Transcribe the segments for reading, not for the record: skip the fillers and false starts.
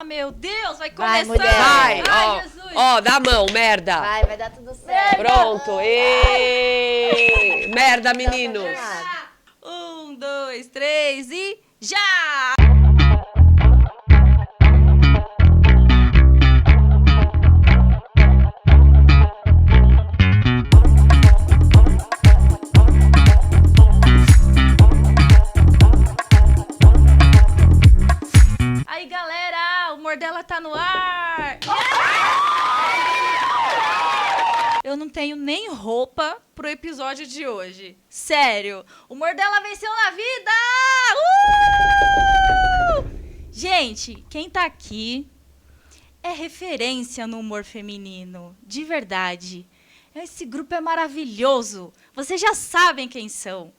Meu Deus, vai Vai, começar! mulher. Vai, Ai, Jesus! ó, dá a mão, merda. Vai dar tudo certo. Pronto. Ê! Merda, meninos. Um, dois, três e já! Aí, galera, o Mordela tá no ar! Eu não tenho nem roupa pro episódio de hoje. Sério, o Mordela venceu na vida! Gente, quem tá aqui é referência no humor feminino, de verdade. Esse grupo é maravilhoso, vocês já sabem quem são.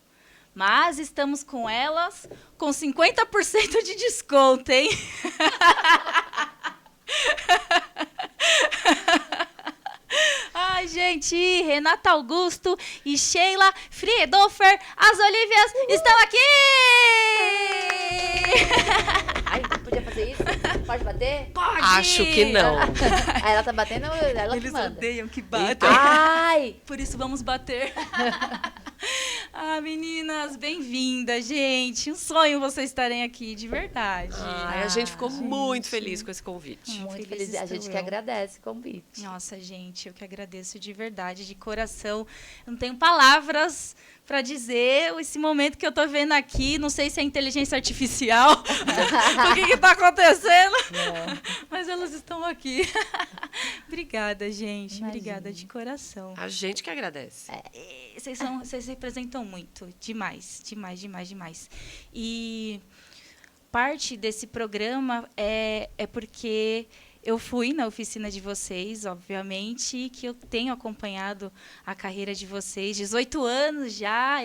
Mas estamos com elas com 50% de desconto, hein? Ai, gente, Renata Augusto e Sheila Friedhofer, as Olívias, estão aqui! Ai, podia fazer isso? Pode bater? Pode! Acho que não. Aí ela tá batendo, ela que Eles manda. odeiam que batam. Ai! Por isso vamos bater. Ah, meninas, bem-vindas, gente. Um sonho vocês estarem aqui, de verdade. Ai, a gente ficou gente. muito feliz com esse convite. Muito feliz feliz. A estou gente que eu. agradece o convite. Nossa, gente, eu que agradeço de verdade, de coração. Eu não tenho palavras para dizer esse momento que eu tô vendo aqui. Não sei se é inteligência artificial, o que tá acontecendo, mas elas estão aqui. Obrigada, gente. Imagina. Obrigada de coração. A gente que agradece. Vocês representam muito, demais, demais, demais, demais. E parte desse programa é porque eu fui na oficina de vocês, obviamente, que eu tenho acompanhado a carreira de vocês, 18 anos já.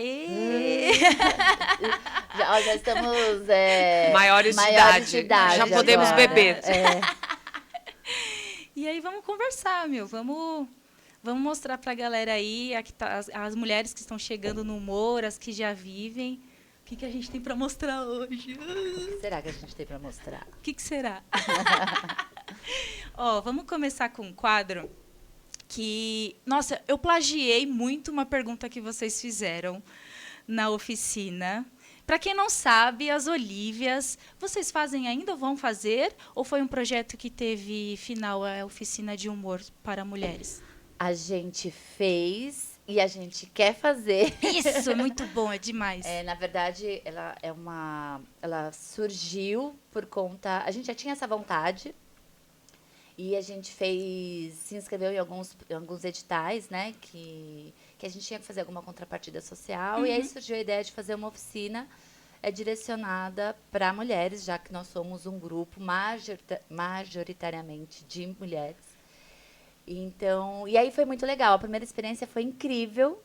Já estamos Maiores de idade. Já podemos agora. beber. E aí vamos conversar, Vamos mostrar pra galera aí, as mulheres que estão chegando no humor, as que já vivem. O que a gente tem pra mostrar hoje? O que será que a gente tem pra mostrar? O que será? Ó, vamos começar com um quadro que... Nossa, eu plagiei muito uma pergunta que vocês fizeram na oficina. Para quem não sabe, as Olívias, vocês fazem ainda ou vão fazer? Ou foi um projeto que teve final a oficina de humor para mulheres? A gente fez e a gente quer fazer. Isso, é muito bom, é demais. Na verdade, ela surgiu por conta... A gente já tinha essa vontade e a gente se inscreveu em alguns editais, né? Que a gente tinha que fazer alguma contrapartida social. E aí surgiu a ideia de fazer uma oficina direcionada para mulheres, já que nós somos um grupo majoritariamente de mulheres. Então, e aí foi muito legal. A primeira experiência foi incrível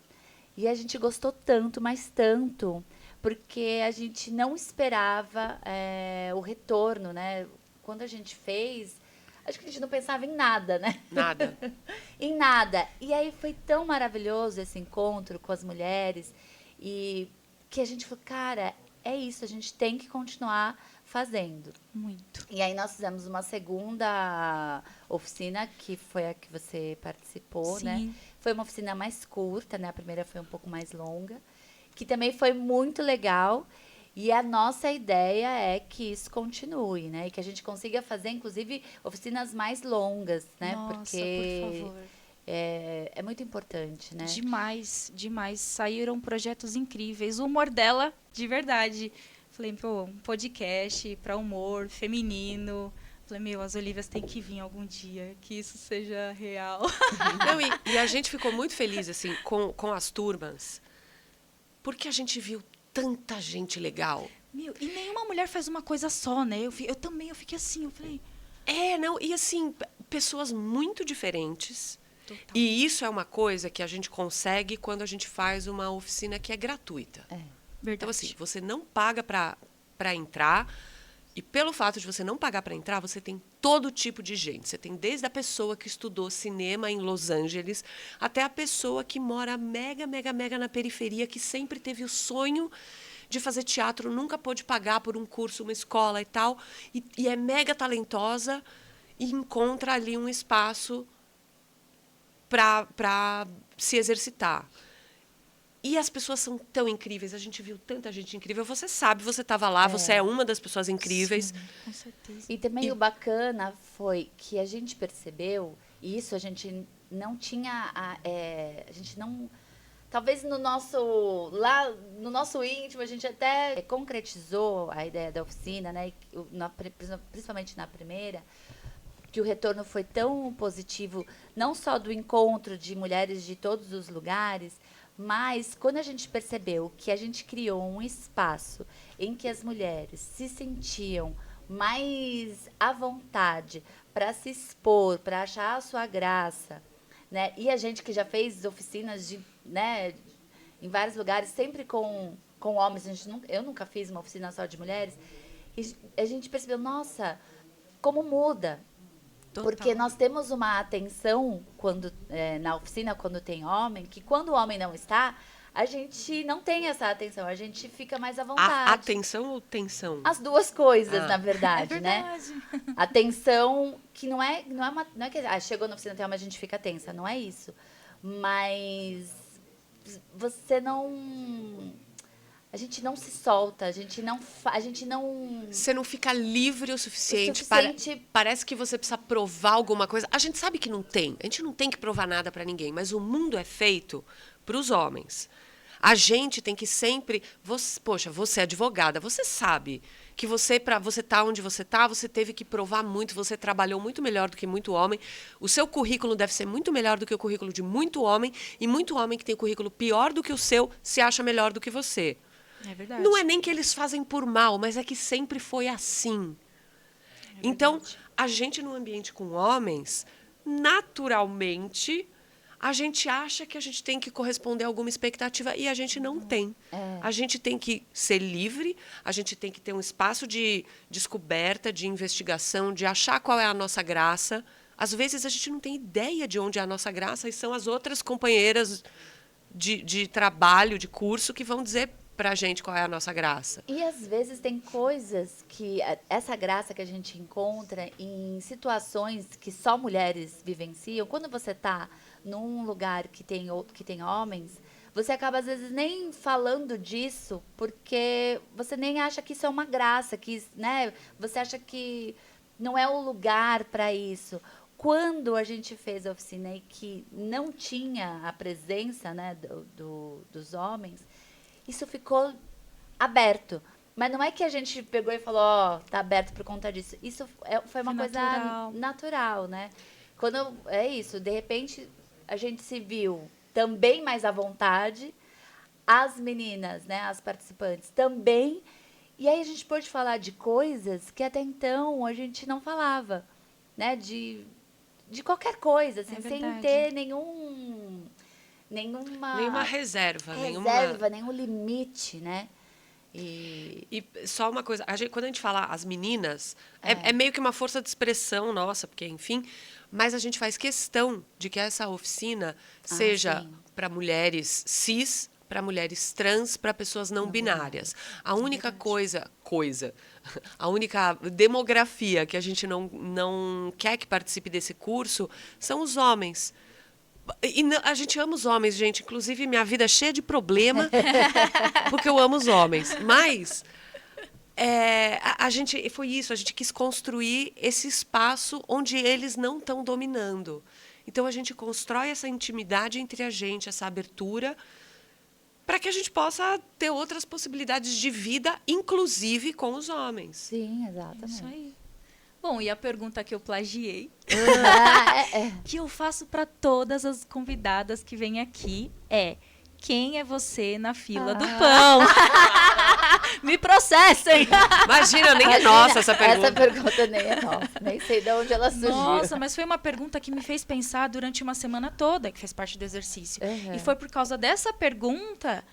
e a gente gostou tanto, mas tanto, porque a gente não esperava o retorno, né? Quando a gente fez, acho que a gente não pensava em nada, né? Nada. Em nada. E aí foi tão maravilhoso esse encontro com as mulheres e que a gente falou, cara, é isso, a gente tem que continuar fazendo. Muito. E aí nós fizemos uma segunda oficina, que foi a que você participou, Sim. né? Foi uma oficina mais curta, né? A primeira foi um pouco mais longa, que também foi muito legal. E a nossa ideia é que isso continue, né? E que a gente consiga fazer, inclusive, oficinas mais longas, né? Nossa, porque por favor. é muito importante, né? Demais, demais. Saíram projetos incríveis. O humor dela, de verdade. Falei, pô, um podcast para humor feminino. Falei, as Olívias têm que vir algum dia, que isso seja real. Não, e a gente ficou muito feliz, assim, com as turmas, porque a gente viu tanta gente legal. E nenhuma mulher faz uma coisa só, né? Eu fiquei assim, eu falei... E assim, pessoas muito diferentes. Total. E isso é uma coisa que a gente consegue quando a gente faz uma oficina que é gratuita. Verdade. Então, assim, você não paga para entrar, e pelo fato de você não pagar para entrar, você tem todo tipo de gente. Você tem desde a pessoa que estudou cinema em Los Angeles, até a pessoa que mora mega, mega, mega na periferia, que sempre teve o sonho de fazer teatro, nunca pôde pagar por um curso, uma escola e tal, e é mega talentosa e encontra ali um espaço para se exercitar. E as pessoas são tão incríveis, a gente viu tanta gente incrível. Você sabe, você estava lá, você é uma das pessoas incríveis. Sim, com certeza. E também o bacana foi que a gente percebeu, e isso a gente não tinha, a gente não, talvez no nosso, lá no nosso íntimo, a gente até concretizou a ideia da oficina, né, principalmente na primeira, que o retorno foi tão positivo, não só do encontro de mulheres de todos os lugares, mas quando a gente percebeu que a gente criou um espaço em que as mulheres se sentiam mais à vontade para se expor, para achar a sua graça, né? E a gente que já fez oficinas né, em vários lugares, sempre com homens, eu nunca fiz uma oficina só de mulheres, e a gente percebeu, nossa, como muda. Total. Porque nós temos uma atenção na oficina, quando tem homem, que quando o homem não está, a gente não tem essa atenção, a gente fica mais à vontade. Atenção ou tensão? As duas coisas, na verdade, É né? verdade. A tensão, que não é que chegou na oficina tem homem, a gente fica tensa, não é isso. Mas você não... A gente não se solta, a gente não... Você não fica livre o suficiente. suficiente. Parece que você precisa provar alguma coisa. A gente sabe que não tem. A gente não tem que provar nada para ninguém. Mas o mundo é feito para os homens. A gente tem que sempre... você é advogada. Você sabe que para você estar onde você está, você teve que provar muito. Você trabalhou muito melhor do que muito homem. O seu currículo deve ser muito melhor do que o currículo de muito homem. E muito homem que tem currículo pior do que o seu se acha melhor do que você. É verdade. Não é nem que eles fazem por mal, mas é que sempre foi assim. Então, a gente no ambiente com homens, naturalmente, a gente acha que a gente tem que corresponder a alguma expectativa e a gente não tem. A gente tem que ser livre, a gente tem que ter um espaço de descoberta, de investigação, de achar qual é a nossa graça. Às vezes a gente não tem ideia de onde é a nossa graça e são as outras companheiras de trabalho, de curso, que vão dizer pra gente qual é a nossa graça. E às vezes tem coisas que essa graça que a gente encontra em situações que só mulheres vivenciam. Quando você está num lugar que tem homens, você acaba às vezes nem falando disso, porque você nem acha que isso é uma graça, que, né, você acha que não é o lugar para isso. Quando a gente fez a oficina e que não tinha a presença, né, dos homens, isso ficou aberto. Mas não é que a gente pegou e falou, tá aberto por conta disso. Isso foi uma coisa natural, né? É isso, de repente a gente se viu também mais à vontade, as meninas, né, as participantes também, e aí a gente pôde falar de coisas que até então a gente não falava, né? De qualquer coisa, assim, sem ter nenhuma reserva, nenhum limite, né? E só uma coisa, quando a gente fala as meninas, é meio que uma força de expressão nossa, porque, enfim, mas a gente faz questão de que essa oficina seja para mulheres cis, para mulheres trans, para pessoas não binárias. A única a única demografia que a gente não quer que participe desse curso são os homens. E a gente ama os homens, gente. Inclusive, minha vida é cheia de problema, porque eu amo os homens. Mas a gente quis construir esse espaço onde eles não estão dominando. Então, a gente constrói essa intimidade entre a gente, essa abertura, para que a gente possa ter outras possibilidades de vida, inclusive com os homens. Sim, exatamente. Isso aí. Bom, e a pergunta que eu plagiei, que eu faço para todas as convidadas que vêm aqui é: quem é você na fila do pão? Me processem! Imagina, nem é nossa essa pergunta. Essa pergunta nem é nossa, nem sei de onde ela surgiu. Nossa, mas foi uma pergunta que me fez pensar durante uma semana toda, que fez parte do exercício. Uhum. E foi por causa dessa pergunta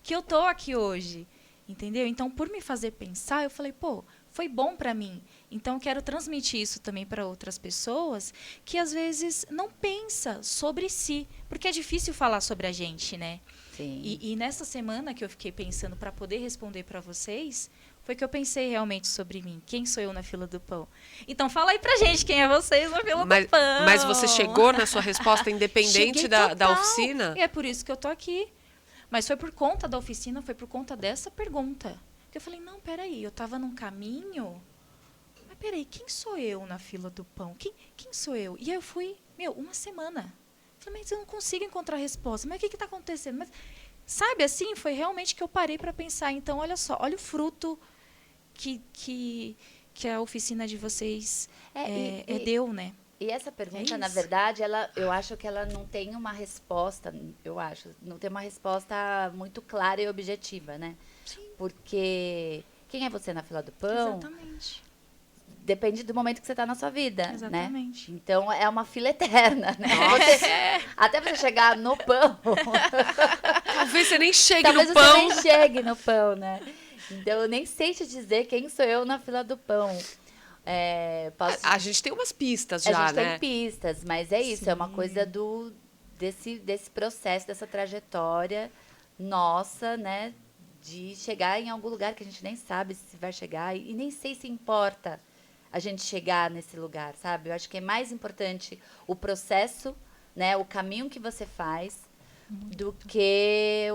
que eu tô aqui hoje, entendeu? Então, por me fazer pensar, eu falei, pô, foi bom para mim Então, eu quero transmitir isso também para outras pessoas que, às vezes, não pensa sobre si. Porque é difícil falar sobre a gente, né? Sim. E nessa semana que eu fiquei pensando para poder responder para vocês, foi que eu pensei realmente sobre mim. Quem sou eu na fila do pão? Então, fala aí pra gente quem é vocês na fila do pão. Mas você chegou na sua resposta independente Cheguei da total. oficina? E é por isso que eu tô aqui. Mas foi por conta da oficina, foi por conta dessa pergunta. Que eu falei, não, peraí, eu tava num caminho... Mas peraí, quem sou eu na fila do pão? Quem sou eu? E aí eu fui, uma semana. Falei, mas eu não consigo encontrar resposta. Mas o que está acontecendo? Mas, sabe, assim, foi realmente que eu parei para pensar. Então, olha só, olha o fruto que a oficina de vocês deu, né? E essa pergunta, É na isso. verdade, eu acho que ela não tem uma resposta, não tem uma resposta muito clara e objetiva, né? Sim. Porque quem é você na fila do pão? Exatamente. Depende do momento que você está na sua vida, Exatamente. né? Então, é uma fila eterna, né? Até você chegar no pão. Talvez você nem chegue Talvez no você pão. nem chegue no pão, né? Então, eu nem sei te dizer quem sou eu na fila do pão. A gente tem umas pistas A já, gente né? tem pistas, mas é isso, é uma Sim. coisa desse processo, dessa trajetória nossa, né? De chegar em algum lugar que a gente nem sabe se vai chegar e nem sei se importa a gente chegar nesse lugar, sabe? Eu acho que é mais importante o processo, né? O caminho que você faz do que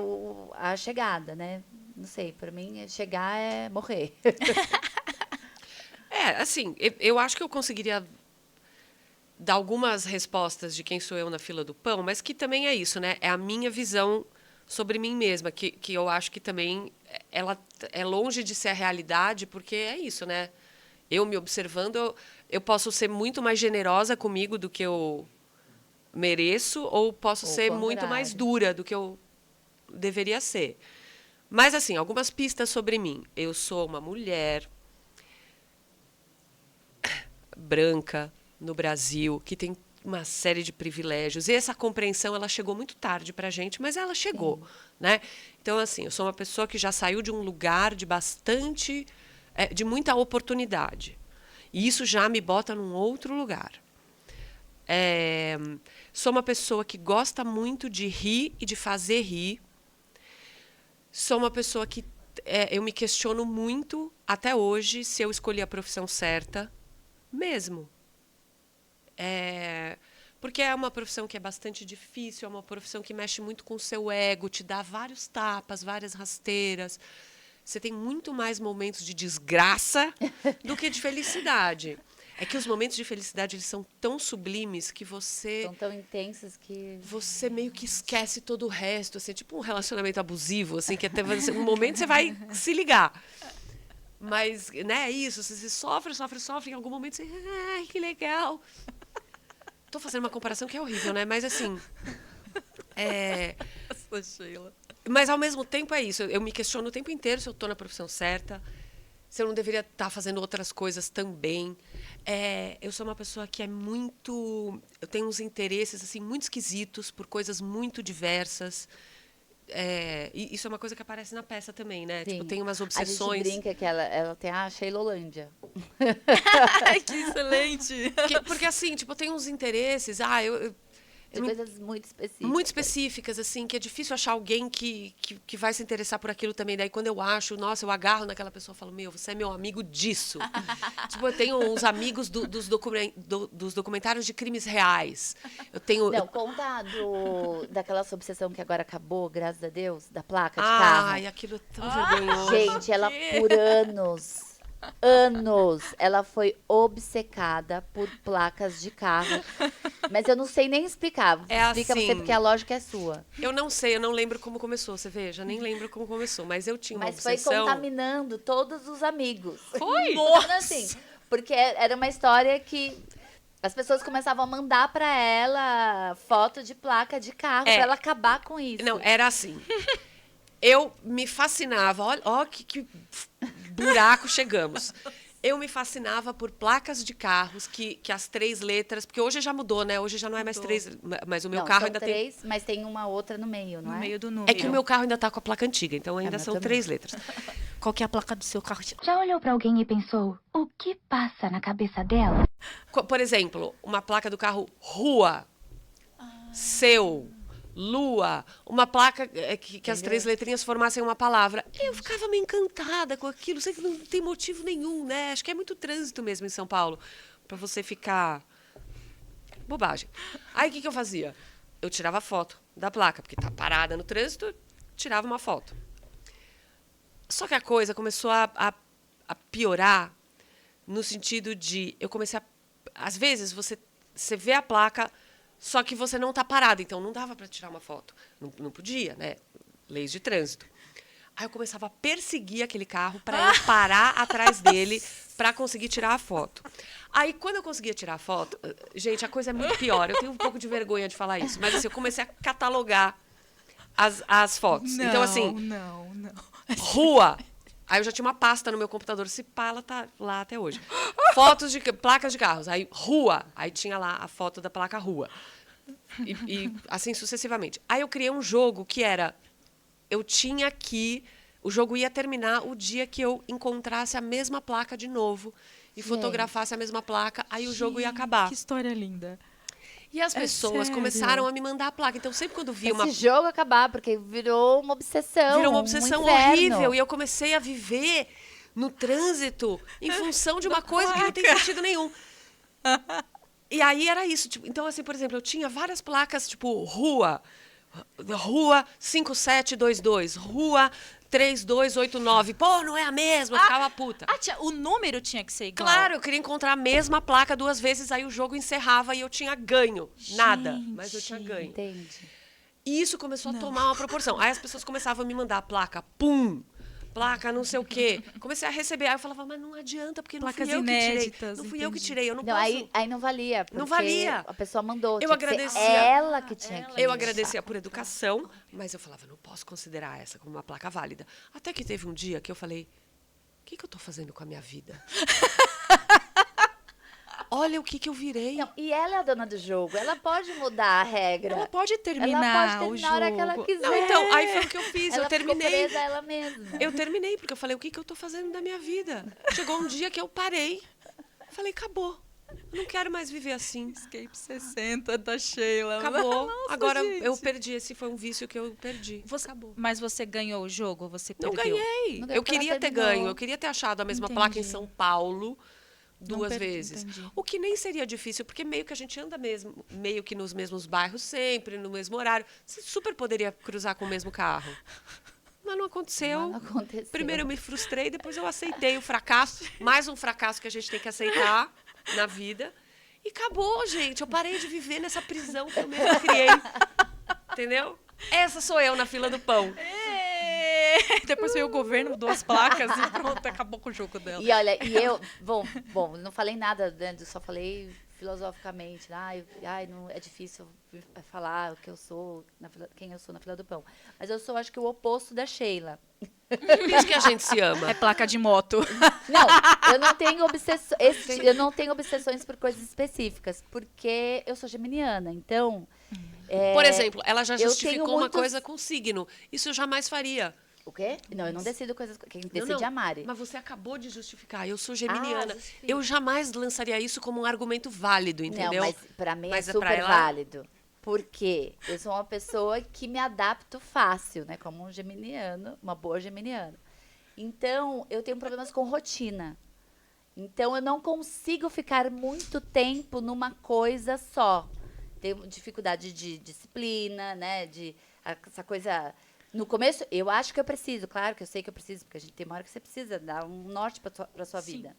a chegada, né? Não sei, para mim, chegar é morrer. Assim, eu acho que eu conseguiria dar algumas respostas de quem sou eu na fila do pão, mas que também é isso, né? É a minha visão sobre mim mesma, que eu acho que também ela é longe de ser a realidade, porque é isso, né? Eu me observando, eu posso ser muito mais generosa comigo do que eu mereço, ou posso Ou ser o muito mais contrário. dura do que eu deveria ser. Mas, assim, algumas pistas sobre mim. Eu sou uma mulher branca no Brasil, que tem uma série de privilégios. E essa compreensão, ela chegou muito tarde para a gente, mas ela chegou, né? Então, assim, eu sou uma pessoa que já saiu de um lugar de bastante... de muita oportunidade. E isso já me bota num outro lugar. Sou uma pessoa que gosta muito de rir e de fazer rir. Sou uma pessoa que eu me questiono muito, até hoje, se eu escolhi a profissão certa, mesmo. Porque é uma profissão que é bastante difícil, é uma profissão que mexe muito com o seu ego, te dá vários tapas, várias rasteiras. Você tem muito mais momentos de desgraça do que de felicidade. É que os momentos de felicidade eles são tão sublimes que São tão intensos que... você meio que esquece todo o resto, assim, tipo um relacionamento abusivo, assim, que até um momento você vai se ligar. Mas, né, é isso, você sofre, em algum momento você, ai, que legal. Tô fazendo uma comparação que é horrível, né? Mas assim, mas ao mesmo tempo é isso, eu me questiono o tempo inteiro se eu tô na profissão certa, se eu não deveria estar fazendo outras coisas também. Eu sou uma pessoa que eu tenho uns interesses assim muito esquisitos por coisas muito diversas. E isso é uma coisa que aparece na peça também, né? Sim. Tipo, tem umas A obsessões. gente brinca que ela tem a Sheilolândia. Ai, que excelente! Porque assim, tipo, tem uns interesses. De coisas muito específicas. Muito específicas, assim, que é difícil achar alguém que vai se interessar por aquilo também. Daí, quando eu acho, nossa, eu agarro naquela pessoa e falo, você é meu amigo disso. Tipo, eu tenho uns amigos dos documentários de crimes reais. Eu tenho... Não, conta daquela sua obsessão que agora acabou, graças a Deus, da placa de carro. Ai, aquilo é tão vergonhoso. Gente, ela por anos, ela foi obcecada por placas de carro. Mas eu não sei nem explicar. Explica assim, você, porque a lógica é sua. Eu não sei, eu não lembro como começou, você veja, nem lembro como começou, mas eu tinha uma Mas foi obsessão. contaminando todos os amigos. Foi? Nossa! Assim, porque era uma história que as pessoas começavam a mandar pra ela foto de placa de carro pra ela acabar com isso. Não, era assim. Eu me fascinava, ó que buraco chegamos. Eu me fascinava por placas de carros que as 3 letras... Porque hoje já mudou, né? Hoje já não é mais 3... Mas o meu Não, carro são ainda 3, mas tem uma outra no meio, não No é? meio do número. tem... É que o meu carro ainda tá com a placa antiga, então ainda meu são também. 3 letras. Qual que é a placa do seu carro? Já olhou pra alguém e pensou, o que passa na cabeça dela? Por exemplo, uma placa do carro rua, seu, lua, uma placa que as 3 letrinhas formassem uma palavra. Eu ficava meio encantada com aquilo, sei que não tem motivo nenhum, né? Acho que é muito trânsito mesmo em São Paulo, para você ficar... Bobagem. Aí, o que eu fazia? Eu tirava foto da placa, porque tá parada no trânsito, tirava uma foto. Só que a coisa começou a piorar no sentido de... Eu comecei a... Às vezes, você vê a placa, só que você não está parado. Então, não dava para tirar uma foto. Não podia, né? Leis de trânsito. Aí, eu começava a perseguir aquele carro para eu parar atrás dele para conseguir tirar a foto. Aí, quando eu conseguia tirar a foto... Gente, a coisa é muito pior. Eu tenho um pouco de vergonha de falar isso. Mas, assim, eu comecei a catalogar as fotos. Não, Então, assim... Não. Rua. Aí eu já tinha uma pasta no meu computador. Se pá, ela tá lá até hoje. Fotos de placas de carros. Aí, rua. Aí tinha lá a foto da placa rua. E assim sucessivamente. Aí eu criei um jogo que era... Eu tinha que... O jogo ia terminar o dia que eu encontrasse a mesma placa de novo e fotografasse a mesma placa. Aí o jogo ia acabar. Que história linda. E as pessoas sério? começaram a me mandar a placa. Então, sempre quando via uma... Esse jogo acabar, porque virou uma obsessão. Virou uma obsessão um inferno. horrível. E eu comecei a viver no trânsito em função de uma coisa que não tem sentido nenhum. E aí era isso. Tipo, então, assim, por exemplo, eu tinha várias placas, tipo, rua 5722, rua 3289. Pô, não é a mesma, eu ficava puta. O número tinha que ser igual. Claro, eu queria encontrar a mesma placa 2 vezes, aí o jogo encerrava e eu tinha ganho. Nada, mas eu tinha ganho. Entendi. E isso começou a tomar uma proporção. Aí as pessoas começavam a me mandar placa, pum, placa não sei o quê. Comecei a receber. Aí eu falava, mas não adianta, porque não Placas fui eu que tirei. inéditas, Não fui eu que entendi. tirei, eu não Não, posso... aí não valia. Não porque valia. A pessoa mandou. Eu tinha que ser agradecia. ela que tinha que... Eu agradecia por educação, mas eu falava, não posso considerar essa como uma placa válida. Até que teve um dia que eu falei, o que eu estou fazendo com a minha vida? Olha o que eu virei. Não, e ela é a dona do jogo. Ela pode mudar a regra. Ela pode terminar Ela pode o terminar a hora que ela jogo. quiser. Não, então, aí foi o que eu fiz, Ela eu terminei. ficou presa a ela mesma. Eu terminei, porque eu falei, o que eu estou fazendo da minha vida? Chegou um dia que eu parei. Falei, acabou. Eu não quero mais viver assim. Escape 60 da Sheila. Acabou. Nossa, Agora gente. eu perdi. Esse foi um vício que eu perdi. Acabou. Mas você ganhou o jogo ou você Não perdeu? ganhei. Não deu Eu porque ela queria ter terminou. ganho. Eu queria ter achado a mesma Entendi. placa em São Paulo Não 2 perdi, vezes. entendi. O que nem seria difícil, porque meio que a gente anda mesmo, meio que nos mesmos bairros sempre, no mesmo horário. Você super poderia cruzar com o mesmo carro. Mas não aconteceu. Não aconteceu. Primeiro eu me frustrei, depois eu aceitei o fracasso. Mais um fracasso que a gente tem que aceitar na vida. E acabou, gente. Eu parei de viver nessa prisão que eu mesma criei. Entendeu? Essa sou eu na fila do pão. Depois veio o governo, 2 placas e pronto, acabou com o jogo dela. E olha, e eu... Bom, não falei nada, né, só falei filosoficamente. Não, é difícil falar o que eu sou, quem eu sou na fila do pão. Mas eu sou, acho que, o oposto da Sheila. Por isso que a gente se ama. É placa de moto. Não, eu não tenho eu não tenho obsessões por coisas específicas, porque eu sou geminiana, então... Por exemplo, ela já eu tenho justificou uma muitos- coisa com signo. Isso eu jamais faria. O quê? Não, eu não decido coisas... Quem Não, decide é a Mari. Mas você acabou de justificar. Eu sou geminiana. justifica. Eu jamais lançaria isso como um argumento válido, entendeu? Não, mas pra mim Mas é pra super ela- válido. Porque eu sou uma pessoa que me adapto fácil, né? Como um geminiano, uma boa geminiana. Então, eu tenho problemas com rotina. Então, eu não consigo ficar muito tempo numa coisa só. Tenho dificuldade de disciplina, né? Essa coisa... No começo, eu acho que eu preciso. Claro que eu sei que eu preciso, porque a gente tem uma hora que você precisa dar um norte para sua Sim. vida.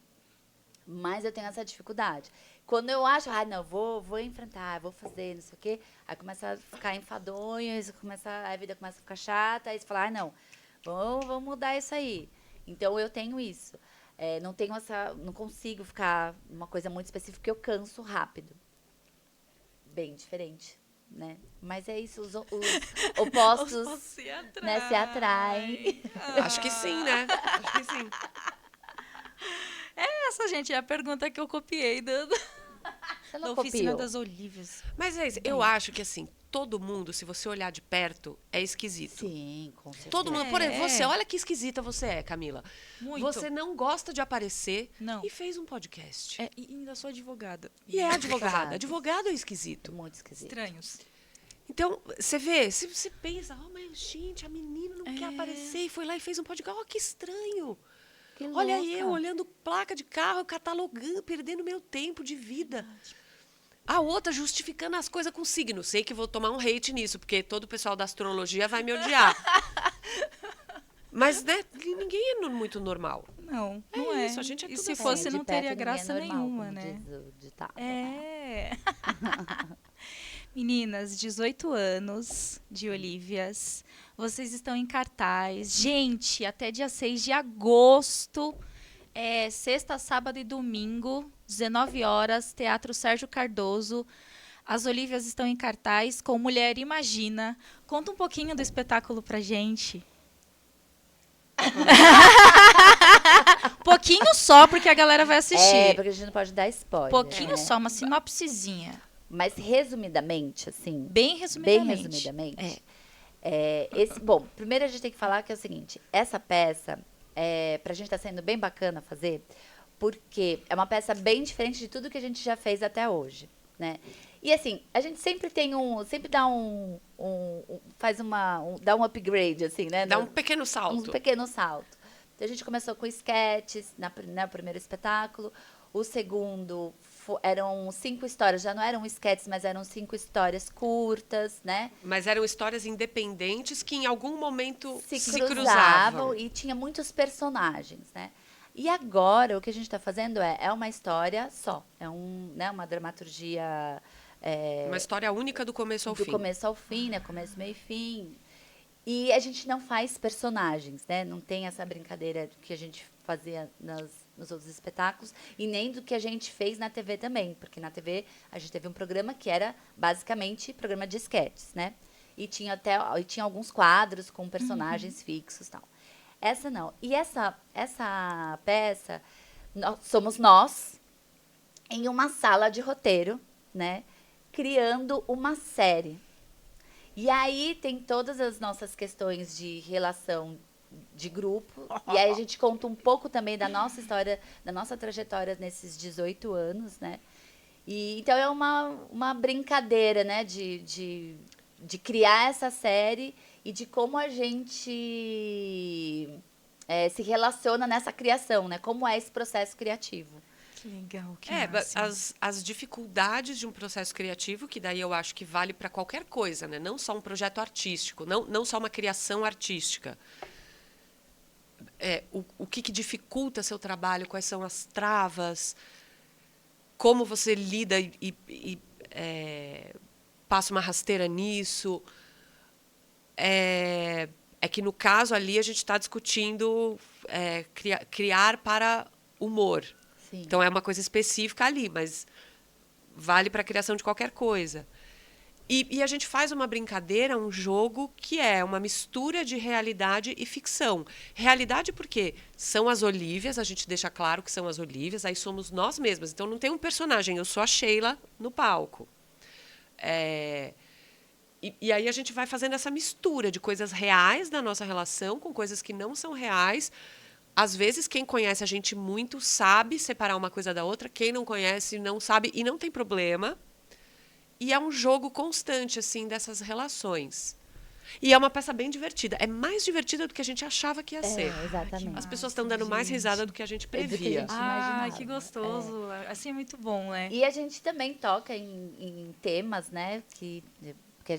Mas eu tenho essa dificuldade. Quando eu acho, não, vou enfrentar, vou fazer, não sei o quê, aí começa a ficar enfadonho, a vida começa a ficar chata, aí você fala, não, vamos mudar isso aí. Então, eu tenho isso. Não consigo ficar numa coisa muito específica, porque eu canso rápido. Bem diferente, né? Mas é isso, os opostos se né, se atraem. Acho que sim, né? Acho que sim. essa, gente? É a pergunta que eu copiei Você da não Oficina copiou? das Olívias. Mas é isso. Eu acho que, assim, todo mundo, se você olhar de perto, é esquisito. Sim, com certeza. Todo mundo. Por exemplo, É. você, olha que esquisita você é, Camila. Muito. Você não gosta de aparecer Não. e fez um podcast. É, e ainda sou advogada. E é advogada. Advogado. Advogado é esquisito. Muito esquisito. Estranhos. Então, você vê, você pensa, mas gente, a menina não quer É. aparecer e foi lá e fez um podcast. Ó, que estranho. Que Olha louca. eu olhando placa de carro, catalogando, perdendo meu tempo de vida. A outra justificando as coisas com signo. Sei que vou tomar um hate nisso, porque todo o pessoal da astrologia vai me odiar. Mas, né, ninguém é muito normal. Não, É não é. isso, a gente é E tudo se assim. fosse, de não perto teria ninguém graça é normal, nenhuma, como né? diz o ditado. É. Meninas, 18 anos de Olívias. Vocês estão em cartaz. Gente, até dia 6 de agosto. Sexta, sábado e domingo, 19 horas, Teatro Sérgio Cardoso. As Olívias estão em cartaz com Mulher Imagina. Conta um pouquinho do espetáculo pra gente. Pouquinho só, porque a galera vai assistir. É, porque a gente não pode dar spoiler. Pouquinho né? só, uma sinopsezinha. Mas resumidamente, assim, Bem resumidamente. bem resumidamente. Bom, primeiro a gente tem que falar que é o seguinte, essa peça, pra gente tá sendo bem bacana fazer, porque é uma peça bem diferente de tudo que a gente já fez até hoje, né? E assim, a gente sempre sempre dá dá um upgrade, assim, né? Dá um pequeno salto. Um pequeno salto. Então, a gente começou com sketches no primeiro espetáculo. O segundo eram 5 histórias, já não eram sketches, mas eram 5 histórias curtas, né? Mas eram histórias independentes que em algum momento Se se cruzavam e tinha muitos personagens, né? E agora o que a gente está fazendo é uma história só. É uma dramaturgia Uma história única do começo ao do fim. começo ao fim, né? Começo, meio e fim. E a gente não faz personagens, né? Não tem essa brincadeira que a gente fazia nos outros espetáculos e nem do que a gente fez na TV também, porque na TV a gente teve um programa que era basicamente programa de esquetes, né? E tinha alguns quadros com personagens fixos e tal. Essa não. E essa peça somos nós em uma sala de roteiro, né? Criando uma série. E aí tem todas as nossas questões de relação de grupo. E aí a gente conta um pouco também da nossa história, da nossa trajetória nesses 18 anos, né? E, então é uma brincadeira, né? De criar essa série e de como a gente se relaciona nessa criação, né? Como é esse processo criativo. Que legal, que As dificuldades de um processo criativo, que daí eu acho que vale para qualquer coisa, né? Não só um projeto artístico, não só uma criação artística. O que dificulta seu trabalho, quais são as travas, como você lida e passa uma rasteira nisso. É que, no caso ali, a gente está discutindo criar para humor. Sim. Então, é uma coisa específica ali, mas vale para a criação de qualquer coisa. E a gente faz uma brincadeira, um jogo que é uma mistura de realidade e ficção. Realidade porque são as Olívias, a gente deixa claro que são as Olívias, aí somos nós mesmas. Então, não tem um personagem, eu sou a Sheila no palco. E aí a gente vai fazendo essa mistura de coisas reais da nossa relação com coisas que não são reais. Às vezes, quem conhece a gente muito sabe separar uma coisa da outra. Quem não conhece não sabe e não tem problema. E é um jogo constante, assim, dessas relações. E é uma peça bem divertida. É mais divertida do que a gente achava que ia ser. Exatamente. As pessoas estão dando mais risada do que a gente que a previa. gente- Ah, imaginava. que gostoso. Assim é muito bom, né? E a gente também toca em temas, né? Que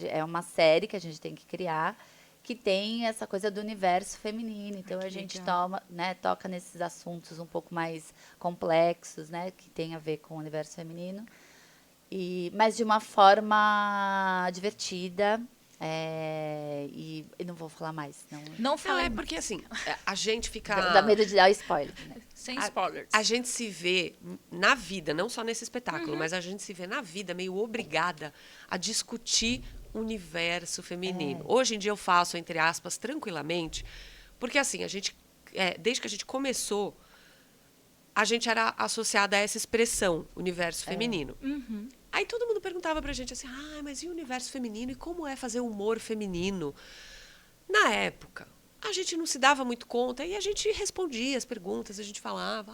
é uma série que a gente tem que criar, que tem essa coisa do universo feminino. Então que a gente legal. toca nesses assuntos um pouco mais complexos, né? Que tem a ver com o universo feminino. Mas de uma forma divertida. E não vou falar mais, não. Não Não, falei porque assim, a gente fica... Dá medo de dar spoiler, né? sem spoilers. A gente se vê na vida, não só nesse espetáculo, mas a gente se vê na vida meio obrigada a discutir o universo feminino. Hoje em dia eu faço, entre aspas, tranquilamente, porque assim, desde que a gente começou, a gente era associada a essa expressão, universo feminino. Uhum. Aí todo mundo perguntava pra gente assim, mas e o universo feminino? E como é fazer humor feminino? Na época, a gente não se dava muito conta e a gente respondia as perguntas, a gente falava,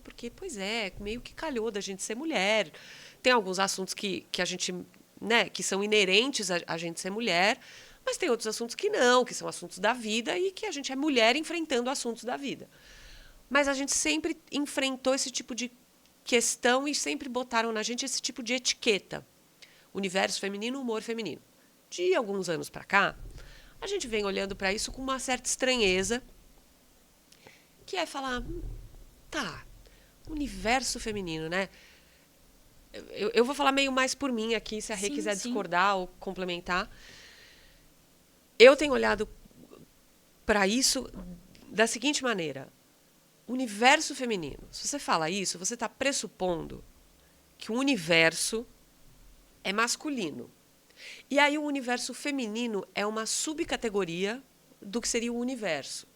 porque, pois é, meio que calhou da gente ser mulher. Tem alguns assuntos que a gente, né, que são inerentes a gente ser mulher, mas tem outros assuntos que não, que são assuntos da vida e que a gente é mulher enfrentando assuntos da vida. Mas a gente sempre enfrentou esse tipo de questão e sempre botaram na gente esse tipo de etiqueta. Universo feminino, humor feminino. De alguns anos para cá, a gente vem olhando para isso com uma certa estranheza, que é falar, universo feminino, né? Eu vou falar meio mais por mim aqui, se a Rê quiser discordar ou complementar. Eu tenho olhado para isso da seguinte maneira. Universo feminino. Se você fala isso, você está pressupondo que o universo é masculino. E aí o universo feminino é uma subcategoria do que seria o universo.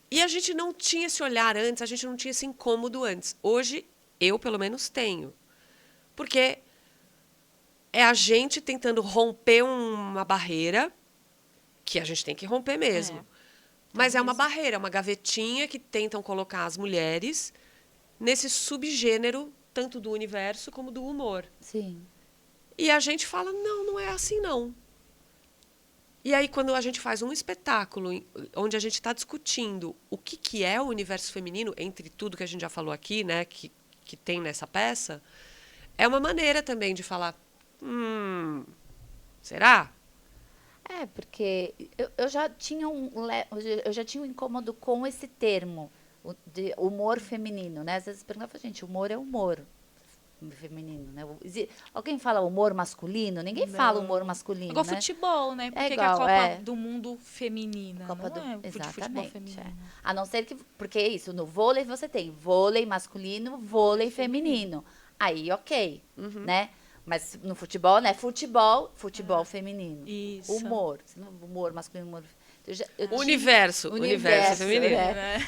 E a gente não tinha esse olhar antes, a gente não tinha esse incômodo antes. Hoje, eu pelo menos tenho. Porque é a gente tentando romper uma barreira que a gente tem que romper mesmo. Mas é uma barreira, é uma gavetinha que tentam colocar as mulheres nesse subgênero, tanto do universo como do humor. Sim. E a gente fala, não é assim, não. E aí, quando a gente faz um espetáculo onde a gente está discutindo o que é o universo feminino, entre tudo que a gente já falou aqui, né, que tem nessa peça, é uma maneira também de falar, será? Porque eu já tinha eu já tinha um incômodo com esse termo, de humor feminino, né? Às vezes perguntava, gente, humor é humor feminino, né? Alguém fala humor masculino? Ninguém fala humor masculino, Igual né? futebol, né? Por que que a Copa do Mundo feminina? Copa não é de futebol exatamente. feminino. A não ser que... Porque é isso, no vôlei você tem vôlei masculino, vôlei feminino. Aí, ok, né? Mas no futebol, né? Futebol feminino. Isso. Humor masculino, humor... Universo feminino. Né?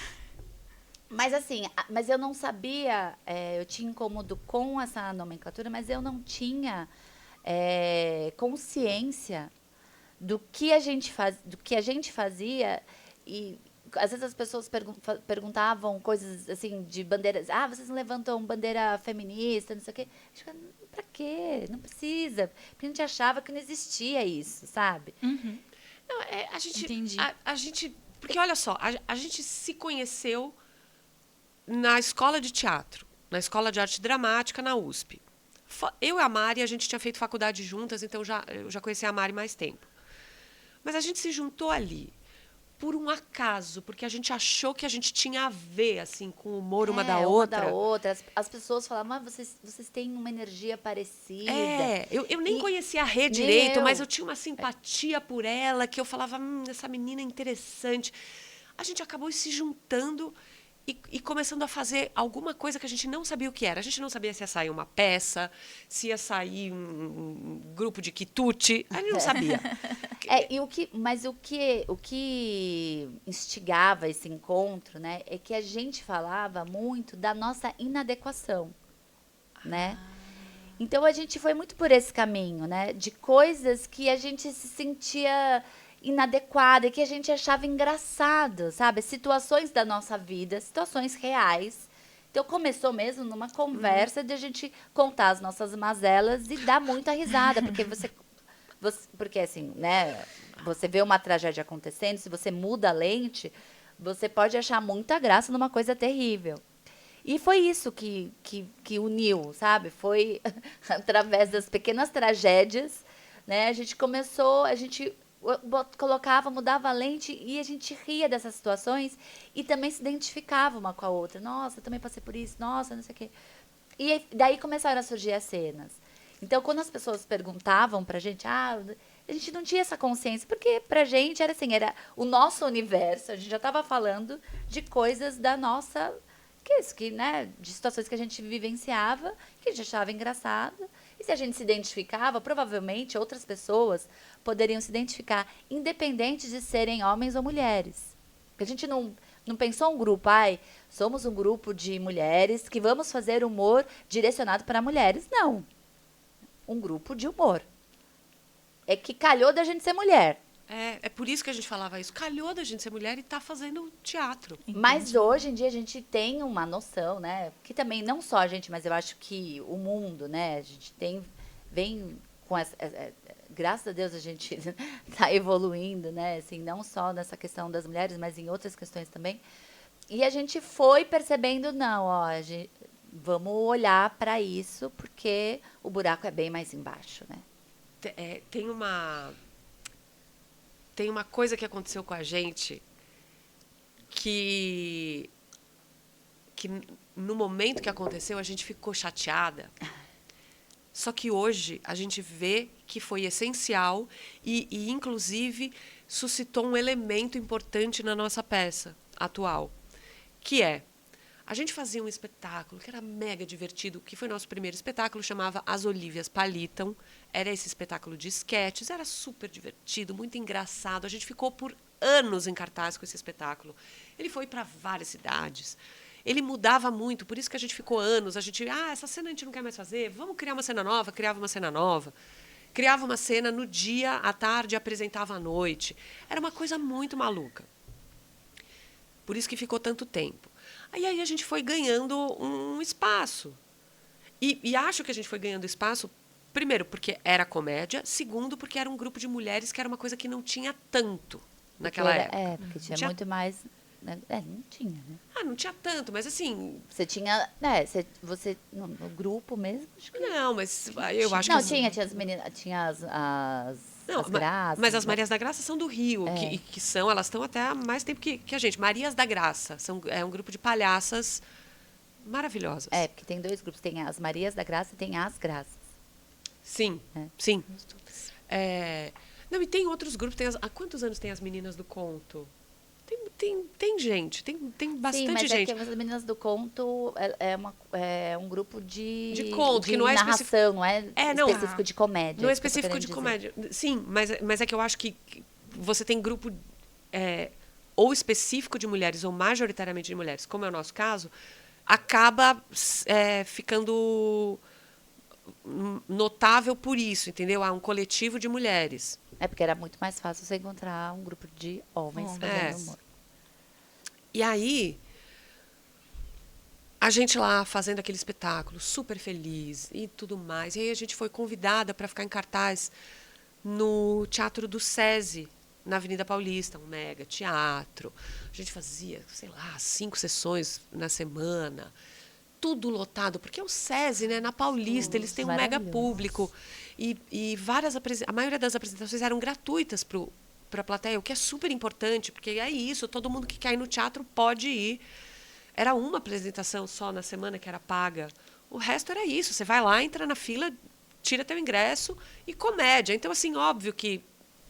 Mas assim, mas eu não sabia, eu tinha incômodo com essa nomenclatura, mas eu não tinha consciência do que a gente fazia e às vezes as pessoas perguntavam coisas assim de bandeiras, vocês não levantam bandeira feminista, não sei o quê. Pra quê? Não precisa. Porque a gente achava que não existia isso, sabe? Uhum. Não, a gente, Entendi. A gente, porque olha só, a gente se conheceu na escola de teatro, na escola de arte dramática na USP. Eu e a Mari, a gente tinha feito faculdade juntas, então eu já conhecia a Mari mais tempo. Mas a gente se juntou ali por um acaso, porque a gente achou que a gente tinha a ver assim com o humor uma da outra. As pessoas falavam, vocês têm uma energia parecida. Eu nem conhecia a Rê direito, mas eu tinha uma simpatia por ela, que eu falava, essa menina é interessante. A gente acabou se juntando e começando a fazer alguma coisa que a gente não sabia o que era. A gente não sabia se ia sair uma peça, se ia sair um grupo de quitute. A gente não sabia. Mas o que instigava esse encontro, né, é que a gente falava muito da nossa inadequação, né? Então a gente foi muito por esse caminho, né, de coisas que a gente se sentia inadequada, que a gente achava engraçado, sabe? Situações da nossa vida, situações reais. Então começou mesmo numa conversa de a gente contar as nossas mazelas e dar muita risada, porque porque assim, né, você vê uma tragédia acontecendo, se você muda a lente, você pode achar muita graça numa coisa terrível. E foi isso que uniu, sabe? Foi através das pequenas tragédias, né? A gente colocava, mudava a lente e a gente ria dessas situações e também se identificava uma com a outra. Nossa, eu também passei por isso, nossa, não sei o quê. E daí começaram a surgir as cenas. Então, quando as pessoas perguntavam pra gente, a gente não tinha essa consciência, porque pra gente era assim, era o nosso universo, a gente já estava falando de coisas da nossa, né, de situações que a gente vivenciava, que a gente achava engraçado. E se a gente se identificava, provavelmente outras pessoas poderiam se identificar, independente de serem homens ou mulheres. Porque a gente não não pensou um grupo, somos um grupo de mulheres que vamos fazer humor direcionado para mulheres. Não. Um grupo de humor. É que calhou da gente ser mulher. É por isso que a gente falava isso. Calhou da gente ser mulher e tá fazendo teatro. Mas hoje em dia a gente tem uma noção, né? Que também não só a gente, mas eu acho que o mundo, né? A gente vem com essa... graças a Deus a gente tá evoluindo, né? Assim, não só nessa questão das mulheres, mas em outras questões também. E a gente foi percebendo, não, vamos olhar para isso, porque o buraco é bem mais embaixo, né? Tem uma coisa que aconteceu com a gente que no momento que aconteceu a gente ficou chateada. Só que hoje a gente vê que foi essencial e inclusive, suscitou um elemento importante na nossa peça atual, que a gente fazia um espetáculo que era mega divertido, que foi nosso primeiro espetáculo, chamava As Olívias Palitam. Era esse espetáculo de esquetes, era super divertido, muito engraçado. A gente ficou por anos em cartaz com esse espetáculo. Ele foi para várias cidades. Ele mudava muito, por isso que a gente ficou anos. A gente, essa cena a gente não quer mais fazer, vamos criar uma cena nova. Criava uma cena nova. Criava uma cena no dia, à tarde, apresentava à noite. Era uma coisa muito maluca. Por isso que ficou tanto tempo. Aí a gente foi ganhando um espaço. E acho que a gente foi ganhando espaço, primeiro, porque era comédia. Segundo, porque era um grupo de mulheres que era uma coisa que não tinha tanto naquela época. Porque tinha muito mais... Né? Não tinha, né? Não tinha tanto, mas assim... Você tinha... Você no grupo mesmo? Acho que... Não, mas eu acho não, que... tinha as meninas... Tinha as Graças. Mas as Marias da Graça são do Rio, elas estão até há mais tempo que a gente. Marias da Graça, é um grupo de palhaças maravilhosas. Porque tem dois grupos, tem as Marias da Graça e tem as Graças. Sim, sim. Não, e tem outros grupos, há quantos anos tem as Meninas do Conto? Tem gente, tem bastante Sim, mas gente. É que as Meninas do Conto é um grupo de conto, que não é narração, não é específico de comédia. Não é específico de comédia. Sim, mas é que eu acho que você tem grupo ou específico de mulheres ou majoritariamente de mulheres, como é o nosso caso, acaba ficando notável por isso, entendeu? Há um coletivo de mulheres. Porque era muito mais fácil você encontrar um grupo de homens fazendo humor. E aí, a gente lá fazendo aquele espetáculo, super feliz e tudo mais. E aí a gente foi convidada para ficar em cartaz no Teatro do SESI, na Avenida Paulista, um mega teatro. A gente fazia, 5 sessões na semana. Tudo lotado, porque é o SESI, né? Na Paulista, eles têm um mega público. E a maioria das apresentações eram gratuitas para a plateia, o que é super importante, porque é isso, todo mundo que quer ir no teatro pode ir. Era uma apresentação só na semana que era paga. O resto era isso, você vai lá, entra na fila, tira teu ingresso e comédia. Então, assim, óbvio que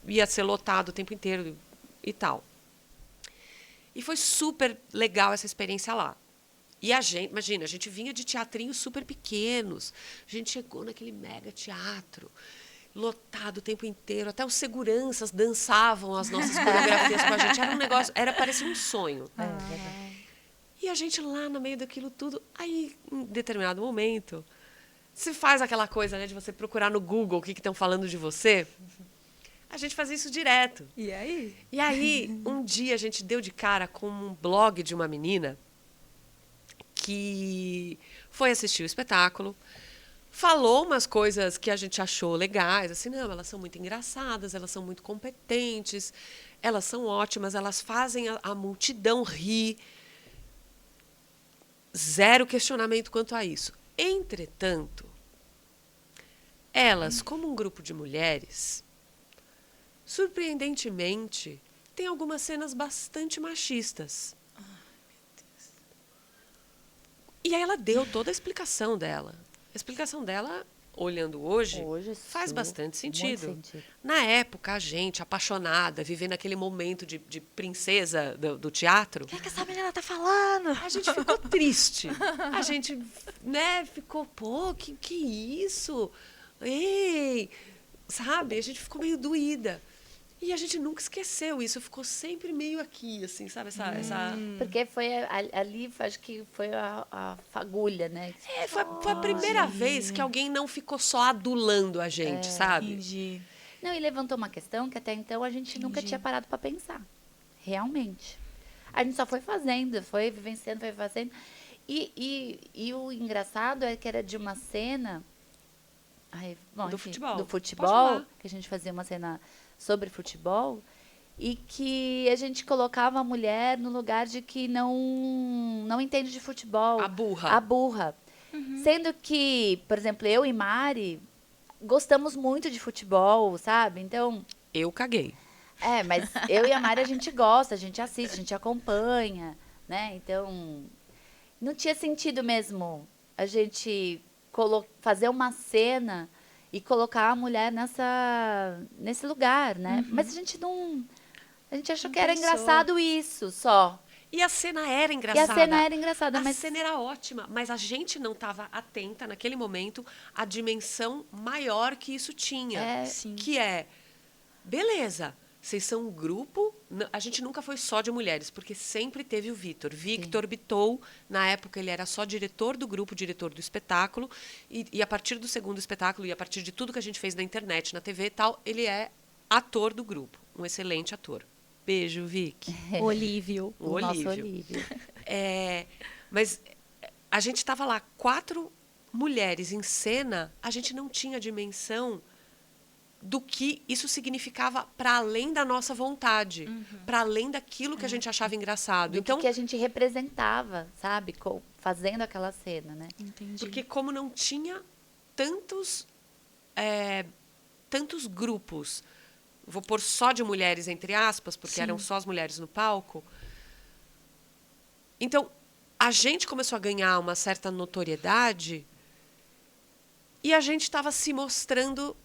ia ser lotado o tempo inteiro e tal. E foi super legal essa experiência lá. E a gente, imagina, a gente vinha de teatrinhos super pequenos. A gente chegou naquele mega teatro, lotado o tempo inteiro. Até os seguranças dançavam as nossas coreografias com a gente. Era um negócio, parecia um sonho. E a gente lá no meio daquilo tudo. Aí, em determinado momento, você faz aquela coisa, né, de você procurar no Google o que estão falando de você. A gente fazia isso direto. E aí? E aí, um dia, a gente deu de cara com um blog de uma menina que foi assistir o espetáculo, falou umas coisas que a gente achou legais, assim, não, elas são muito engraçadas, elas são muito competentes, elas são ótimas, elas fazem a multidão rir. Zero questionamento quanto a isso. Entretanto, elas, como um grupo de mulheres, surpreendentemente, têm algumas cenas bastante machistas. E aí ela deu toda a explicação dela. A explicação dela, olhando hoje faz bastante sentido. Na época, a gente, apaixonada, vivendo aquele momento de princesa do teatro... O que essa menina tá falando? A gente ficou triste. A gente, ficou, que isso? Ei! Sabe? A gente ficou meio doída. E a gente nunca esqueceu isso, ficou sempre meio aqui, assim, sabe? Porque foi ali, acho que foi a fagulha, né? Foi a primeira vez que alguém não ficou só adulando a gente, sabe? Entendi. Não, e levantou uma questão que até então a gente nunca Entendi. tinha parado para pensar. Realmente. A gente só foi fazendo, foi vivenciando, foi fazendo. E o engraçado é que era de uma cena... Do futebol. Do Pode futebol, falar. que a gente fazia uma cena sobre futebol, e que a gente colocava a mulher no lugar de que não entende de futebol. A burra. A burra. Sendo que, por exemplo, eu e Mari gostamos muito de futebol, sabe? Então, Eu caguei. mas eu e a Mari a gente gosta, a gente assiste, a gente acompanha, né? Então, não tinha sentido mesmo a gente fazer uma cena e colocar a mulher nesse lugar, né? Mas a gente não... A gente achou Não que era pensou. engraçado isso, só. E a cena era E engraçada. a cena era engraçada, A mas... cena era ótima, mas a gente não estava atenta naquele momento à dimensão maior que isso tinha. Sim. Que é, beleza, vocês são um grupo, a gente nunca foi só de mulheres, porque sempre teve o Vitor. Victor Bitou, na época ele era só diretor do grupo, diretor do espetáculo, e a partir do segundo espetáculo, e a partir de tudo que a gente fez na internet, na TV e tal, ele é ator do grupo, um excelente ator. Beijo, Vic. Olívio. O nosso Olívio. Olívio. Mas a gente estava lá, 4 mulheres em cena, a gente não tinha dimensão do que isso significava para além da nossa vontade, para além daquilo que a gente achava engraçado. Do Então, que a gente representava, sabe? Fazendo aquela cena, né? Entendi. porque como não tinha tantos grupos, vou pôr só de mulheres entre aspas, porque Sim. eram só as mulheres no palco. Então, a gente começou a ganhar uma certa notoriedade e a gente estava se mostrando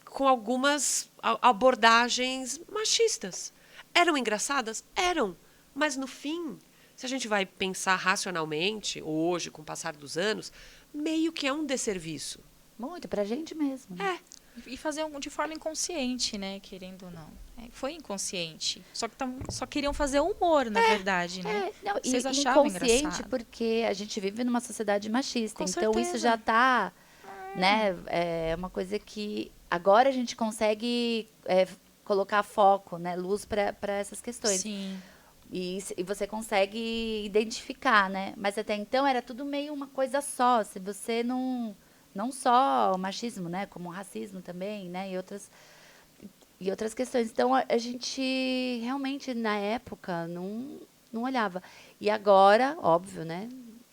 com algumas abordagens machistas. Eram engraçadas? Eram. Mas, no fim, se a gente vai pensar racionalmente, hoje, com o passar dos anos, meio que é um desserviço. Muito, pra gente mesmo. Né? E fazer de forma inconsciente, né? Querendo ou não. Foi inconsciente. Só queriam fazer humor, na verdade, né? Não, Vocês e achavam inconsciente engraçado. porque a gente vive numa sociedade machista. Com Então, isso certeza. já tá, né? É uma coisa que agora a gente consegue colocar foco, né? Luz para essas questões. Sim. E você consegue identificar, né? Mas até então era tudo meio uma coisa só. Se você não só o machismo, né? Como o racismo também, né? E outras questões. Então, a gente realmente, na época, não olhava. E agora, óbvio, né?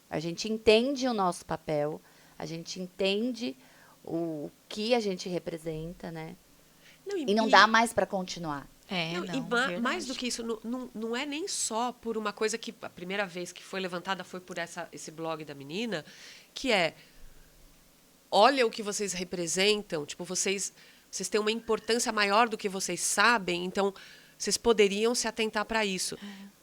A gente entende o nosso papel, a gente entende o que a gente representa, né? E não dá mais para continuar. E mais do que isso, não é nem só por uma coisa que a primeira vez que foi levantada foi por esse blog da menina, que é, olha o que vocês representam, tipo, vocês têm uma importância maior do que vocês sabem, então vocês poderiam se atentar para isso.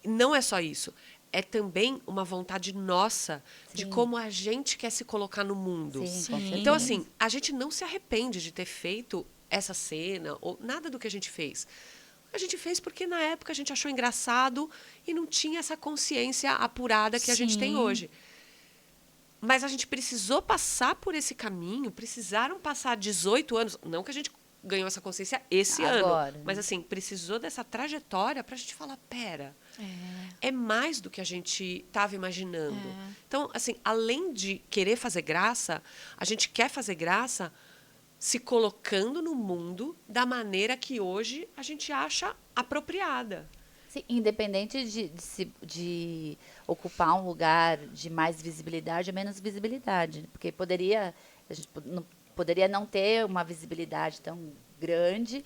Não é só isso, é também uma vontade nossa de como a gente quer se colocar no mundo. Sim, com certeza. Então, assim, a gente não se arrepende de ter feito essa cena ou nada do que a gente fez. A gente fez porque, na época, a gente achou engraçado e não tinha essa consciência apurada que a gente tem hoje. Mas a gente precisou passar por esse caminho, precisaram passar 18 anos. Não que a gente ganhou essa consciência esse Agora, ano, né? mas, assim, precisou dessa trajetória para a gente falar, pera, é mais do que a gente estava imaginando. Então, assim, além de querer fazer graça, a gente quer fazer graça se colocando no mundo da maneira que hoje a gente acha apropriada. Sim, independente de ocupar um lugar de mais visibilidade ou menos visibilidade. Porque a gente poderia não ter uma visibilidade tão grande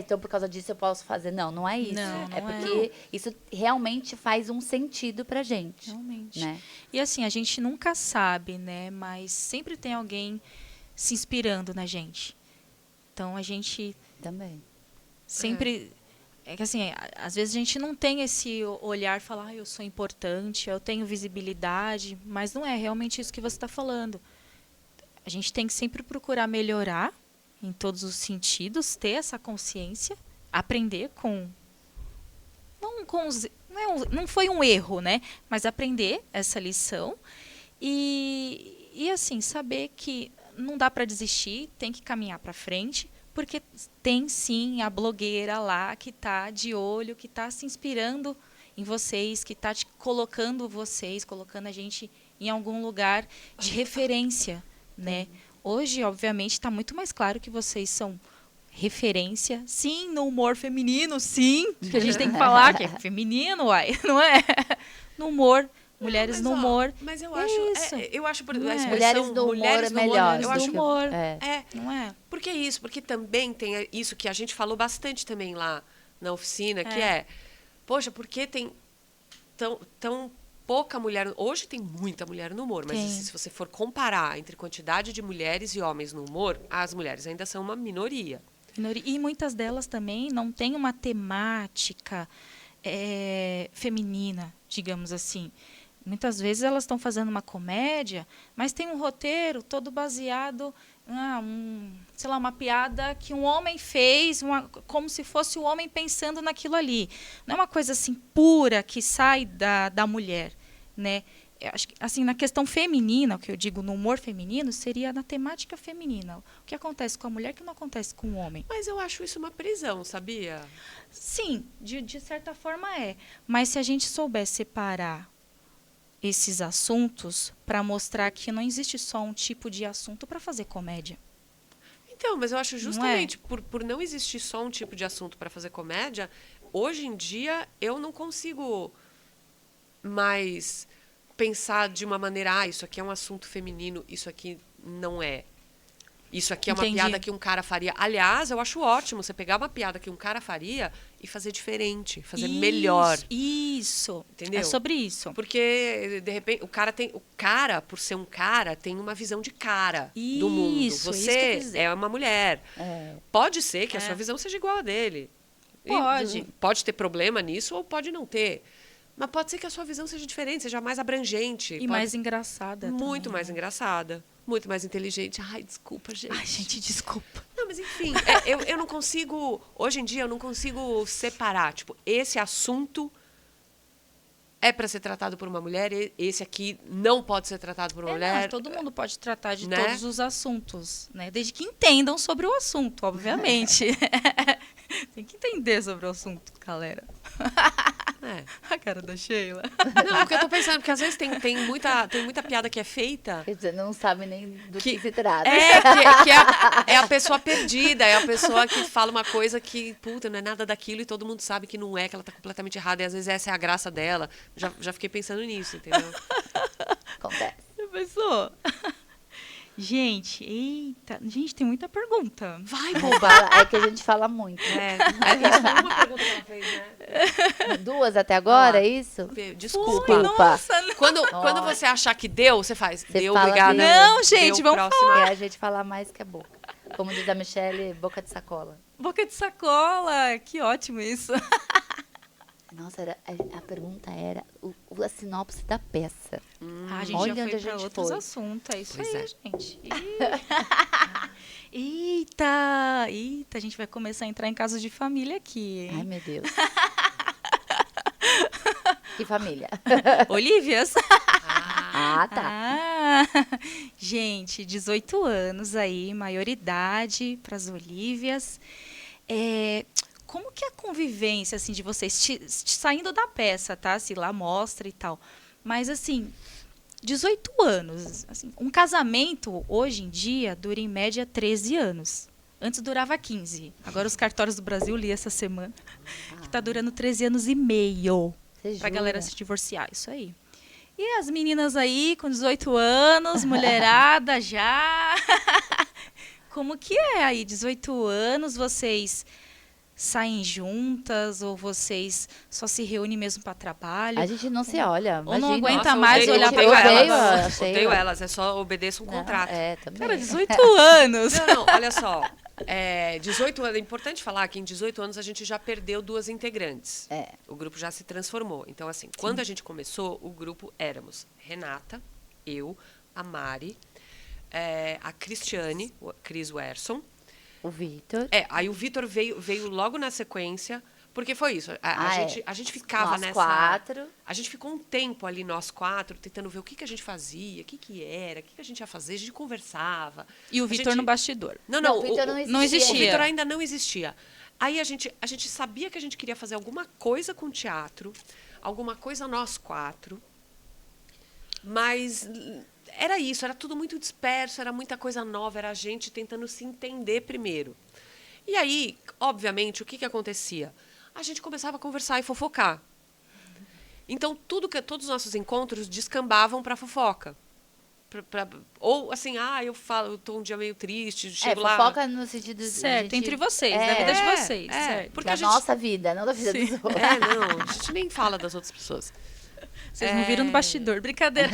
então por causa disso eu posso fazer. Não é isso. Não é porque isso realmente faz um sentido pra gente. Realmente. Né? E assim, a gente nunca sabe, né? Mas sempre tem alguém se inspirando na gente. Então, a gente Também. sempre... É que assim, às vezes a gente não tem esse olhar, falar, eu sou importante, eu tenho visibilidade, mas não é realmente isso que você está falando. A gente tem que sempre procurar melhorar em todos os sentidos, ter essa consciência, aprender com... Não foi um erro, né? Mas aprender essa lição e assim, saber que não dá para desistir, tem que caminhar para frente, porque tem sim a blogueira lá que está de olho, que está se inspirando em vocês, que está colocando a gente em algum lugar de referência, né? Hoje, obviamente, está muito mais claro que vocês são referência, sim, no humor feminino, sim, que a gente tem que falar que é feminino, uai, não é? No humor, mulheres no humor. Mas eu acho por Não é? Mulheres no humor é melhor. Eu acho do humor, não é? Porque isso, porque também tem isso que a gente falou bastante também lá na oficina, que poxa, por que tem tão pouca mulher... Hoje tem muita mulher no humor, mas se você for comparar entre quantidade de mulheres e homens no humor, as mulheres ainda são uma minoria. E muitas delas também não têm uma temática feminina, digamos assim. Muitas vezes elas estão fazendo uma comédia, mas tem um roteiro todo baseado, sei lá, uma piada que um homem fez, como se fosse o homem pensando naquilo ali. Não é uma coisa assim pura que sai da mulher, né? Eu acho que, assim, na questão feminina, o que eu digo no humor feminino, seria na temática feminina. O que acontece com a mulher que não acontece com o homem. Mas eu acho isso uma prisão, sabia? Sim, de certa forma é. Mas se a gente souber separar esses assuntos para mostrar que não existe só um tipo de assunto para fazer comédia. Então, mas eu acho justamente por não existir só um tipo de assunto para fazer comédia, hoje em dia eu não consigo mais pensar de uma maneira, isso aqui é um assunto feminino, isso aqui não é. Isso aqui é uma piada que um cara faria. Aliás, eu acho ótimo você pegar uma piada que um cara faria e fazer diferente, fazer melhor. Isso. Entendeu? É sobre isso. Porque, de repente, o cara, por ser um cara, tem uma visão de cara do mundo. Você é uma mulher. Pode ser que a sua visão seja igual a dele. Pode ter problema nisso ou pode não ter. Mas pode ser que a sua visão seja diferente, seja mais abrangente. E mais engraçada. Muito também, mais engraçada. Muito mais inteligente. Ai, desculpa, gente. Ai, gente, desculpa. Não, mas enfim, eu não consigo... Hoje em dia, eu não consigo separar. Tipo, esse assunto é para ser tratado por uma mulher, esse aqui não pode ser tratado por uma mulher. Não, todo mundo pode tratar de né? todos os assuntos, né? Desde que entendam sobre o assunto, obviamente. Tem que entender sobre o assunto, galera. A cara da Sheila. Não, porque eu tô pensando, porque às vezes tem muita piada que é feita. Quer dizer, não sabe nem do que se trata. É a pessoa perdida, é a pessoa que fala uma coisa que, puta, não é nada daquilo e todo mundo sabe que não é, que ela tá completamente errada. E às vezes essa é a graça dela. Já fiquei pensando nisso, entendeu? Acontece. Já pensou? Gente, eita. Gente, tem muita pergunta. Vai, É que a gente fala muito. Uma pergunta que ela fez, né? 2 até agora, é isso? Desculpa. Ui, nossa, Quando você achar que deu, você faz. Você deu, fala obrigada. Não, gente, deu, vamos próxima. É a gente falar mais que a boca. Como diz a Michelle, boca de sacola. boca de sacola. Que ótimo isso. Nossa, a pergunta era a sinopse da peça. A gente Olha já onde foi a para gente outros foi. assuntos. É isso Pois aí, é. gente. Eita, a gente vai começar a entrar em casos de família aqui, Ai, hein? meu Deus. Que família. Olívias. Ah, tá. Gente, 18 anos aí, maioridade para as Olívias. Como que é a convivência, assim, de vocês saindo da peça, tá? Se lá mostra e tal. Mas, assim, 18 anos. Assim, um casamento, hoje em dia, dura em média 13 anos. Antes durava 15. Agora os cartórios do Brasil, li essa semana, que tá durando 13 anos e meio. Você Pra jura? galera se divorciar, isso aí. E as meninas aí, com 18 anos, mulherada já. Como que é aí, 18 anos, vocês saem juntas ou vocês só se reúnem mesmo para trabalho? A gente não se olha. Ou não imagina. aguenta mais olhar pra odeio cara. elas. Achei- Odeio elas, é só obedeço um Não, contrato. também. Cara, 18 anos. Não, olha só. 18 anos, é importante falar que em 18 anos a gente já perdeu 2 integrantes. O grupo já se transformou. Então, assim, quando a gente começou, o grupo éramos Renata, eu, a Mari, a Cristiane, Cris Werson, O Vitor. Aí o Vitor veio logo na sequência, porque foi isso. A gente ficava Nós nessa... 4. A gente ficou um tempo ali, nós 4, tentando ver o que a gente fazia, o que era, o que a gente ia fazer. A gente conversava. E o Vitor no bastidor. Não, o Vitor não existia. Não existia. O Vitor ainda não existia. Aí a gente sabia que a gente queria fazer alguma coisa com teatro, alguma coisa nós 4, mas era isso, era tudo muito disperso, era muita coisa nova, era a gente tentando se entender primeiro. E aí, obviamente, o que acontecia? A gente começava a conversar e fofocar. Então, todos os nossos encontros descambavam para fofoca. Ou assim, eu tô um dia meio triste, chego lá... fofoca no sentido... Certo, entre vocês, na vida de vocês. Certo. Porque da nossa vida, não da vida dos outros. não, a gente nem fala das outras pessoas. Vocês não viram no bastidor, brincadeira.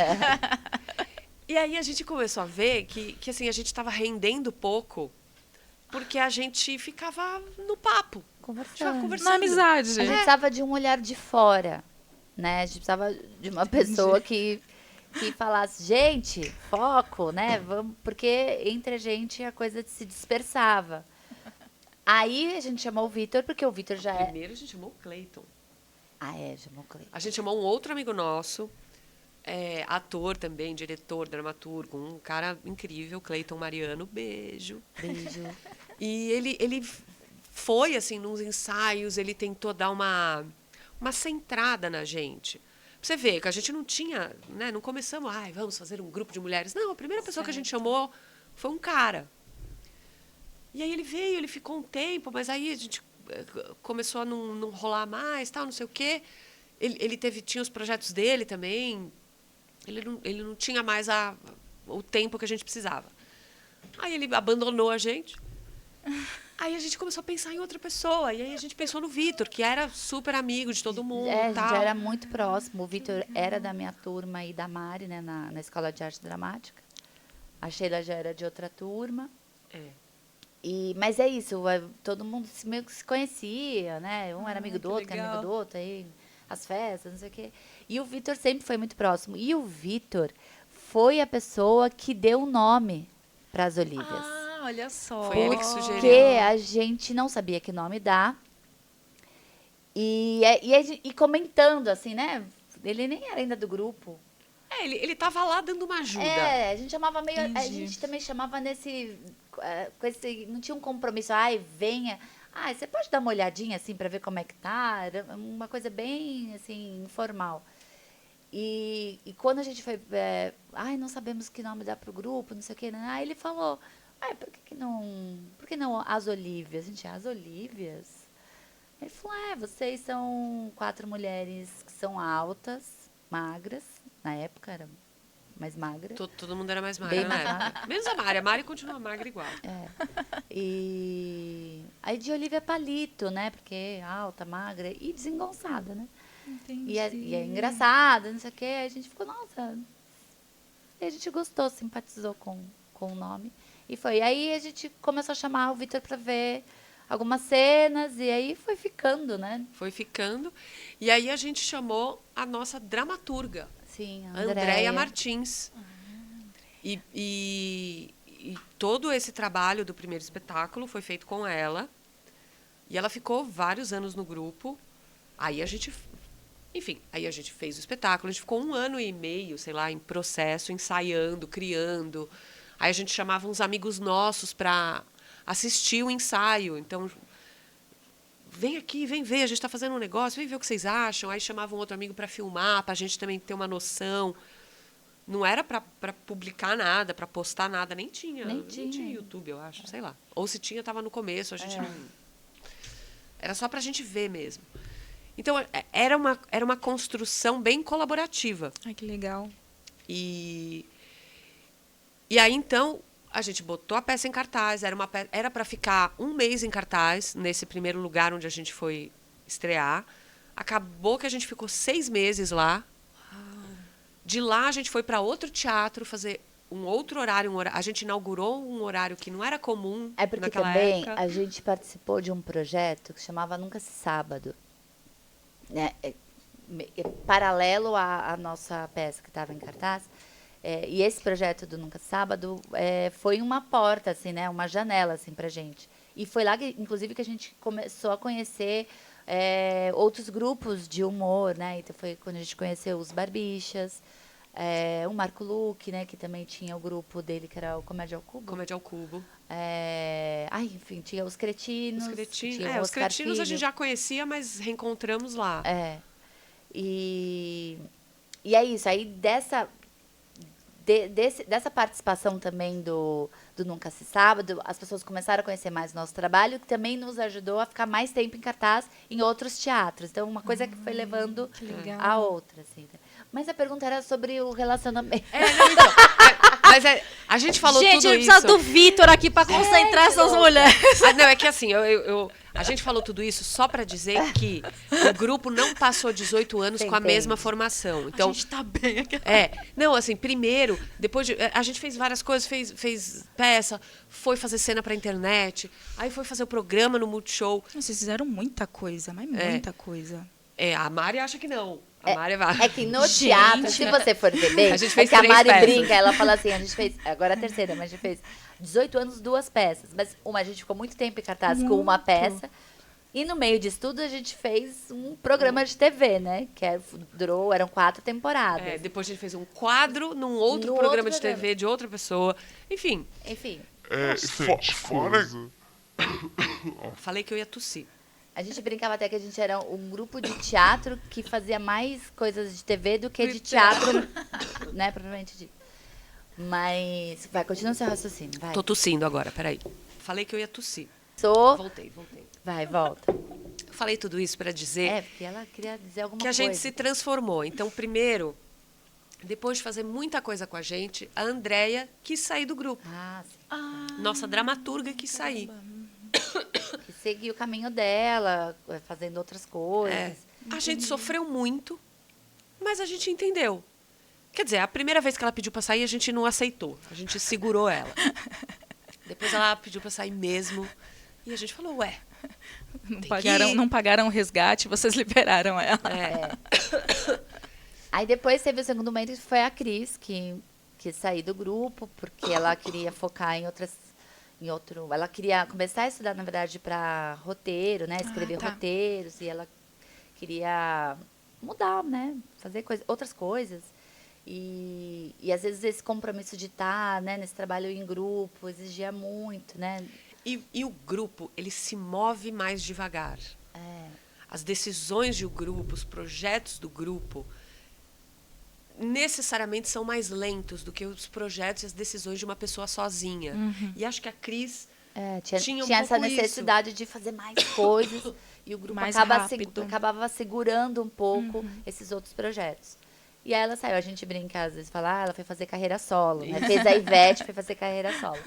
E aí a gente começou a ver que assim, a gente estava rendendo pouco porque a gente ficava no papo. Conversando. Na amizade. A gente precisava de um olhar de fora, né? A gente precisava de uma pessoa que falasse, gente, foco, né? Vamos, porque entre a gente a coisa se dispersava. Aí a gente chamou o Vitor, porque o Vitor já é... Primeiro a gente chamou o Cleiton. Chamou o Cleiton. A gente chamou um outro amigo nosso, ator também, diretor, dramaturgo, um cara incrível, Cleiton Mariano, beijo. Beijo. E ele foi, assim, nos ensaios, ele tentou dar uma centrada na gente. Pra você ver que a gente não tinha, né, não começamos, vamos fazer um grupo de mulheres. Não, a primeira pessoa que a gente chamou foi um cara. E aí ele veio, ele ficou um tempo, mas aí a gente começou a não rolar mais, tal, não sei o quê. Ele tinha os projetos dele também. Ele não tinha mais o tempo que a gente precisava. Aí ele abandonou a gente. Aí a gente começou a pensar em outra pessoa. E aí a gente pensou no Vitor, que era super amigo de todo mundo. A tal. gente era muito próximo. O Vitor era da minha turma e da Mari, né, na Escola de Arte Dramática. A Sheila já era de outra turma. Mas é isso, todo mundo meio que se conhecia, né? Um era amigo do outro, que era amigo do outro, aí as festas, não sei o quê. E o Vitor sempre foi muito próximo. E o Vitor foi a pessoa que deu o nome para as Olívias. Olha só. Foi ele que sugeriu. Porque a gente não sabia que nome dar. E comentando, assim, né? Ele nem era ainda do grupo. Ele tava lá dando uma ajuda. A gente chamava meio... A gente também chamava com esse... Não tinha um compromisso. Venha. Você pode dar uma olhadinha, assim, para ver como é que tá? Era uma coisa bem, assim, informal. E quando a gente foi... não sabemos que nome dá pro grupo, não sei o quê. Né? Aí ele falou... Por que não as Olívias? A gente, as Olívias? Ele falou, vocês são 4 mulheres que são altas, magras. Na época era mais magra. Todo mundo era mais magra Bem na mais época. Menos a Mari. A Mari continua magra igual. E aí de Olivia Palito, né? Porque alta, magra e desengonçada, né? Entendi. E é engraçada, não sei o quê. Aí a gente ficou, nossa. E a gente gostou, simpatizou com o nome. E foi. Aí a gente começou a chamar o Vitor para ver algumas cenas. E aí foi ficando, né? Foi ficando. E aí a gente chamou a nossa dramaturga. Sim, a Andréia Martins. E todo esse trabalho do primeiro espetáculo foi feito com ela. E ela ficou vários anos no grupo. Aí a gente fez o espetáculo. A gente ficou 1 ano e meio, sei lá, em processo, ensaiando, criando. Aí a gente chamava uns amigos nossos para assistir o ensaio. Então, vem aqui, vem ver, a gente está fazendo um negócio, vem ver o que vocês acham. Aí chamava um outro amigo para filmar, para a gente também ter uma noção. Não era para publicar nada, para postar nada, nem tinha. Nem tinha YouTube, eu acho, sei lá. Ou se tinha, estava no começo, a gente não... Era só para a gente ver mesmo. Então, era uma construção bem colaborativa. Ai, que legal. E aí, então, a gente botou a peça em cartaz. Era para ficar 1 mês em cartaz, nesse primeiro lugar onde a gente foi estrear. Acabou que a gente ficou 6 meses lá. De lá, a gente foi para outro teatro fazer um outro horário. A gente inaugurou um horário que não era comum porque naquela também época. a gente participou de um projeto que chamava Nunca Se Sábado. Né? Paralelo à nossa peça que estava em cartaz. E esse projeto do Nunca Sábado foi uma porta, assim, né? Uma janela, assim, pra gente. E foi lá, inclusive, que a gente começou a conhecer outros grupos de humor, né? Então foi quando a gente conheceu os Barbixas, o Marco Luque, né? Que também tinha o grupo dele, que era o Comédia ao Cubo. Comédia ao Cubo. Enfim, tinha os Cretinos. Os Cretinos. Tinha o Os Oscar Cretinos a Filho. gente já conhecia, mas reencontramos lá. E é isso. Aí dessa participação também do Nunca Se Sábado, as pessoas começaram a conhecer mais o nosso trabalho, que também nos ajudou a ficar mais tempo em cartaz em outros teatros. Então, uma coisa que foi levando a outra. Assim. Mas a pergunta era sobre o relacionamento. Mas a gente falou Gente, tudo a gente isso. precisa do Vitor aqui pra concentrar essas mulheres. Não, é que assim, a gente falou tudo isso só pra dizer que o grupo não passou 18 anos Você com a entende. mesma formação. Então, A gente tá bem aqui. não, assim, primeiro, depois a gente fez várias coisas, fez peça, foi fazer cena pra internet, aí foi fazer o programa no Multishow. Vocês fizeram muita coisa, mas muita coisa. A Mari acha que não. A Mari vai. É que no Gente. teatro, se você for ver bem, A gente fez que a 3 Mari peças. brinca, ela fala assim, a gente fez, agora a terceira, mas a gente fez 18 anos, 2 peças. Mas a gente ficou muito tempo em cartaz com uma peça. E no meio disso tudo, a gente fez um programa de TV, né? Que eram 4 temporadas. Depois a gente fez um quadro num outro No programa outro de TV de outra pessoa. Enfim, Enfim, Fora. falei que eu ia tossir. a gente brincava até que a gente era um grupo de teatro que fazia mais coisas de TV do que de teatro, né? Propriamente dito. Mas, vai, continua o seu raciocínio, vai. Tô tossindo agora, peraí. Falei que eu ia tossir. Voltei. Vai, volta. Eu falei tudo isso pra dizer Porque ela queria dizer alguma que a coisa. gente se transformou. Então, primeiro, depois de fazer muita coisa com a gente, a Andréia quis sair do grupo. Ah, sim. Nossa dramaturga quis sair. Que seguiu o caminho dela, fazendo outras coisas. A gente sofreu muito, mas a gente entendeu. Quer dizer, a primeira vez que ela pediu pra sair, a gente não aceitou. A gente segurou ela. Depois ela pediu pra sair mesmo. E a gente falou, Não pagaram o resgate, vocês liberaram ela. Aí depois teve o segundo momento, que foi a Cris, que quis sair do grupo, porque ela queria focar em ela queria começar a estudar, na verdade, para roteiro, né? Escrever tá. roteiros, e ela queria mudar, né? Fazer outras coisas. E às vezes esse compromisso de estar, né, nesse trabalho em grupo exigia muito, né? E o grupo, ele se move mais devagar. As decisões do grupo, os projetos do grupo, necessariamente são mais lentos do que os projetos e as decisões de uma pessoa sozinha. E acho que a Cris tinha um essa pouco necessidade de fazer mais coisas e o grupo Mais acabava rápido. segurando um pouco esses outros projetos. E aí ela saiu. A gente brinca, às vezes, fala, ela foi fazer carreira solo. Né? Fez a Ivete, foi fazer carreira solo.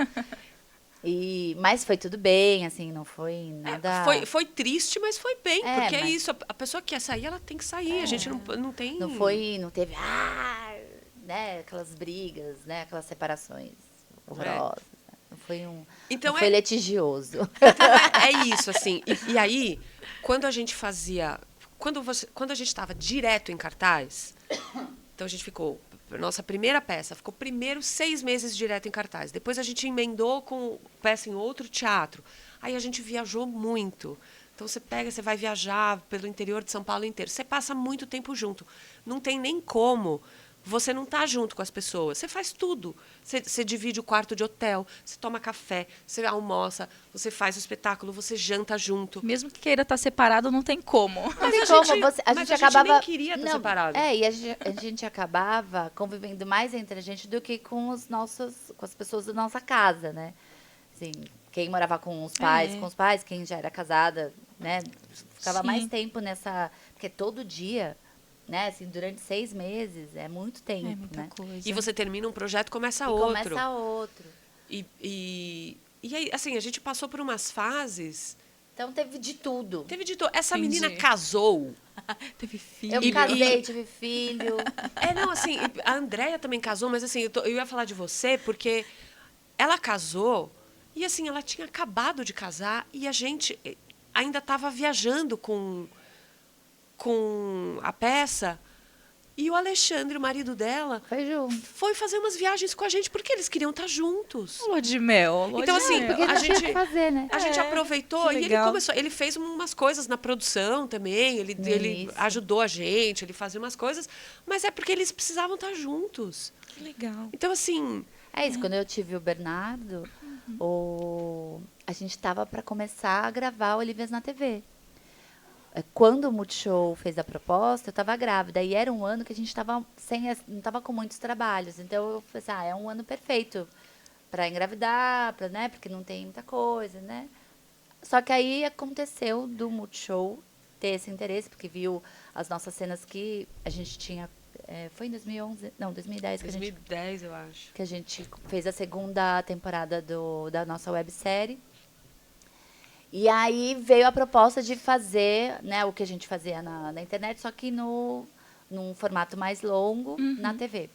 Mas foi tudo bem, assim, não foi nada... Foi triste, mas foi bem, porque é isso. A pessoa que quer sair, ela tem que sair. A gente não tem... Não teve, né, aquelas brigas, né, aquelas separações horrorosas. Né? Não foi Então não foi litigioso. Então é isso, assim. E aí, quando a gente fazia... Quando a gente estava direto em cartaz, então a gente ficou... Nossa primeira peça ficou primeiro 6 meses direto em cartaz. Depois a gente emendou com peça em outro teatro. Aí a gente viajou muito. Então você vai viajar pelo interior de São Paulo inteiro. Você passa muito tempo junto. Não tem nem como você não tá junto com as pessoas. Você faz tudo. Você divide o quarto de hotel, você toma café, você almoça, você faz o espetáculo, você janta junto. Mesmo que queira estar separado, não tem como. Não tem a como, gente- a mas gente a gente acabava... nem queria estar separado. E a gente acabava convivendo mais entre a gente do que com as pessoas da nossa casa, né? Assim, quem morava com os pais, quem já era casada, né? Ficava Sim. mais tempo nessa... Porque todo dia, né? Assim, durante 6 meses, é muito tempo, É muita né? coisa. E você termina um projeto, começa E outro. começa outro. E aí, assim, a gente passou por umas fases. Então teve de tudo. Teve de tudo. Essa Entendi. menina casou. Teve filho. Eu casei, tive filho. Não, assim, a Andréia também casou, mas assim, eu ia falar de você porque ela casou e assim, ela tinha acabado de casar e a gente ainda estava viajando com a peça E o Alexandre, o marido dela, Foi junto. foi fazer umas viagens com a gente, porque eles queriam estar juntos. Lua de mel. Lua Então, de assim, mel. Porque a não tinha o gente- que fazer, né? A gente aproveitou que e legal. ele fez umas coisas na produção também, ele Isso. ajudou a gente, ele fazia umas coisas, mas é porque eles precisavam estar juntos. Que legal. Então, assim, É isso, quando eu tive o Bernardo, a gente tava para começar a gravar Olívias na TV. Quando o Multishow fez a proposta, eu estava grávida. E era um ano que a gente não estava com muitos trabalhos. Então, eu falei assim, é um ano perfeito para engravidar, né? Porque não tem muita coisa, né? Só que aí aconteceu do Multishow ter esse interesse, porque viu as nossas cenas que a gente tinha... foi em 2011? Não, 2010 que 2010, eu acho. a gente fez a segunda temporada da nossa websérie. E aí veio a proposta de fazer, né, o que a gente fazia na internet, só que num formato mais longo, na TV.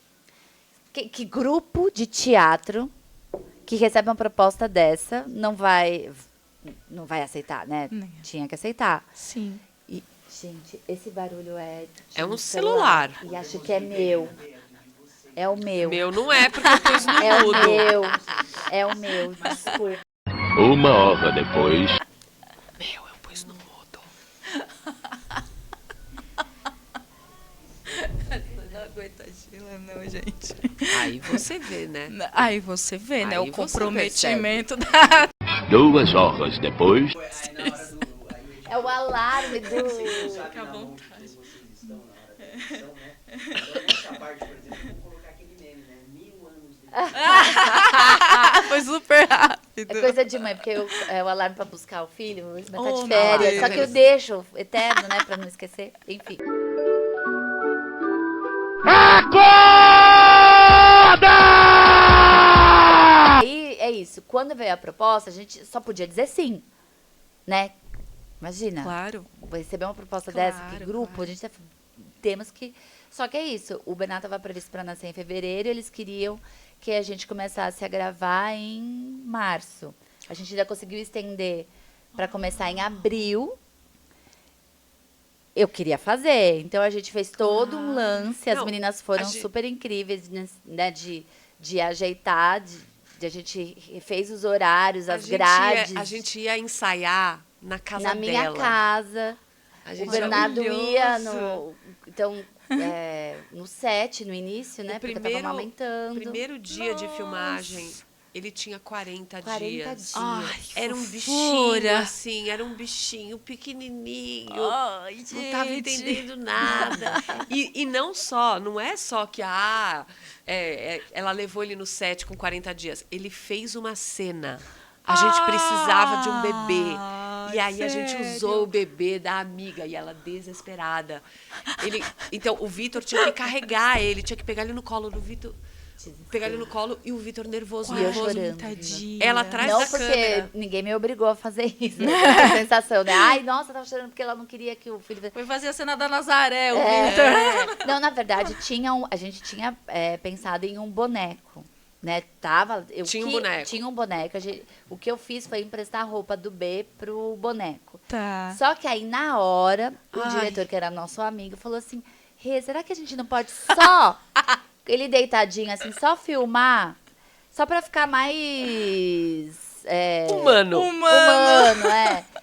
Que grupo de teatro que recebe uma proposta dessa não vai aceitar, né? Não. Tinha que aceitar. Sim. E, gente, esse barulho é de É um celular. E acho que é meu. É o meu. Meu não é, porque eu pus no É o mudo. meu. É o meu. Desculpa. Uma hora depois. Meu, eu pus no mudo. Não aguenta Sheila, não, gente. Aí você vê, né? Aí você vê, né? Aí O você comprometimento da... 2 horas depois. É o alarme do... Fica à vontade. Foi super rápido. É coisa de mãe, porque é o alarme pra buscar o filho, o Isma tá Oh, de férias. meu Só que eu Deus. deixo eterno, né, pra não esquecer. Enfim. Aí é isso. Quando veio a proposta, a gente só podia dizer sim, né? Imagina. Claro. Receber uma proposta Claro, dessa, que grupo, claro. a gente temos que... Só que é isso, o Bernardo estava previsto para nascer em fevereiro, eles queriam que a gente começasse a gravar em março. A gente ainda conseguiu estender para começar em abril. Eu queria fazer, então a gente fez todo um lance, as Não, meninas foram a gente- super incríveis, né, de ajeitar, a gente fez os horários, as grades. A gente ia ensaiar na casa na dela. minha casa. A O gente Bernardo ia Maravilhoso. no set, no início, né? Porque eu tava amamentando. primeiro dia de filmagem, ele tinha 40 40 dias. dias. Ai, Era um fofura. bichinho, assim, era um bichinho pequenininho. Ai, Não tava gente. entendendo nada. E não só, não é só que ela levou ele no set com 40 dias. Ele fez uma cena. A gente precisava de um bebê. E aí a gente sério? usou o bebê da amiga e ela desesperada. Então o Vitor tinha que carregar ele, tinha que pegar ele no colo do Vitor. Pegar ele no colo e o Vitor nervoso, E eu nervoso. chorando. Tadinha. Ela atrás Não da porque câmera. ninguém me obrigou a fazer isso. Né? Essa sensação, né? Ai, nossa, tava chorando porque ela não queria que o filho... Foi fazer a cena da Nazaré, o Vitor. Não, na verdade, a gente tinha pensado em um boneco. Né? Tinha um boneco. Tinha um boneco. O que eu fiz foi emprestar a roupa do B pro boneco. Tá. Só que aí, na hora, o Ai. diretor, que era nosso amigo, falou assim, Rê, será que a gente não pode só, ele deitadinho assim, só filmar, só pra ficar mais... Humano. humano,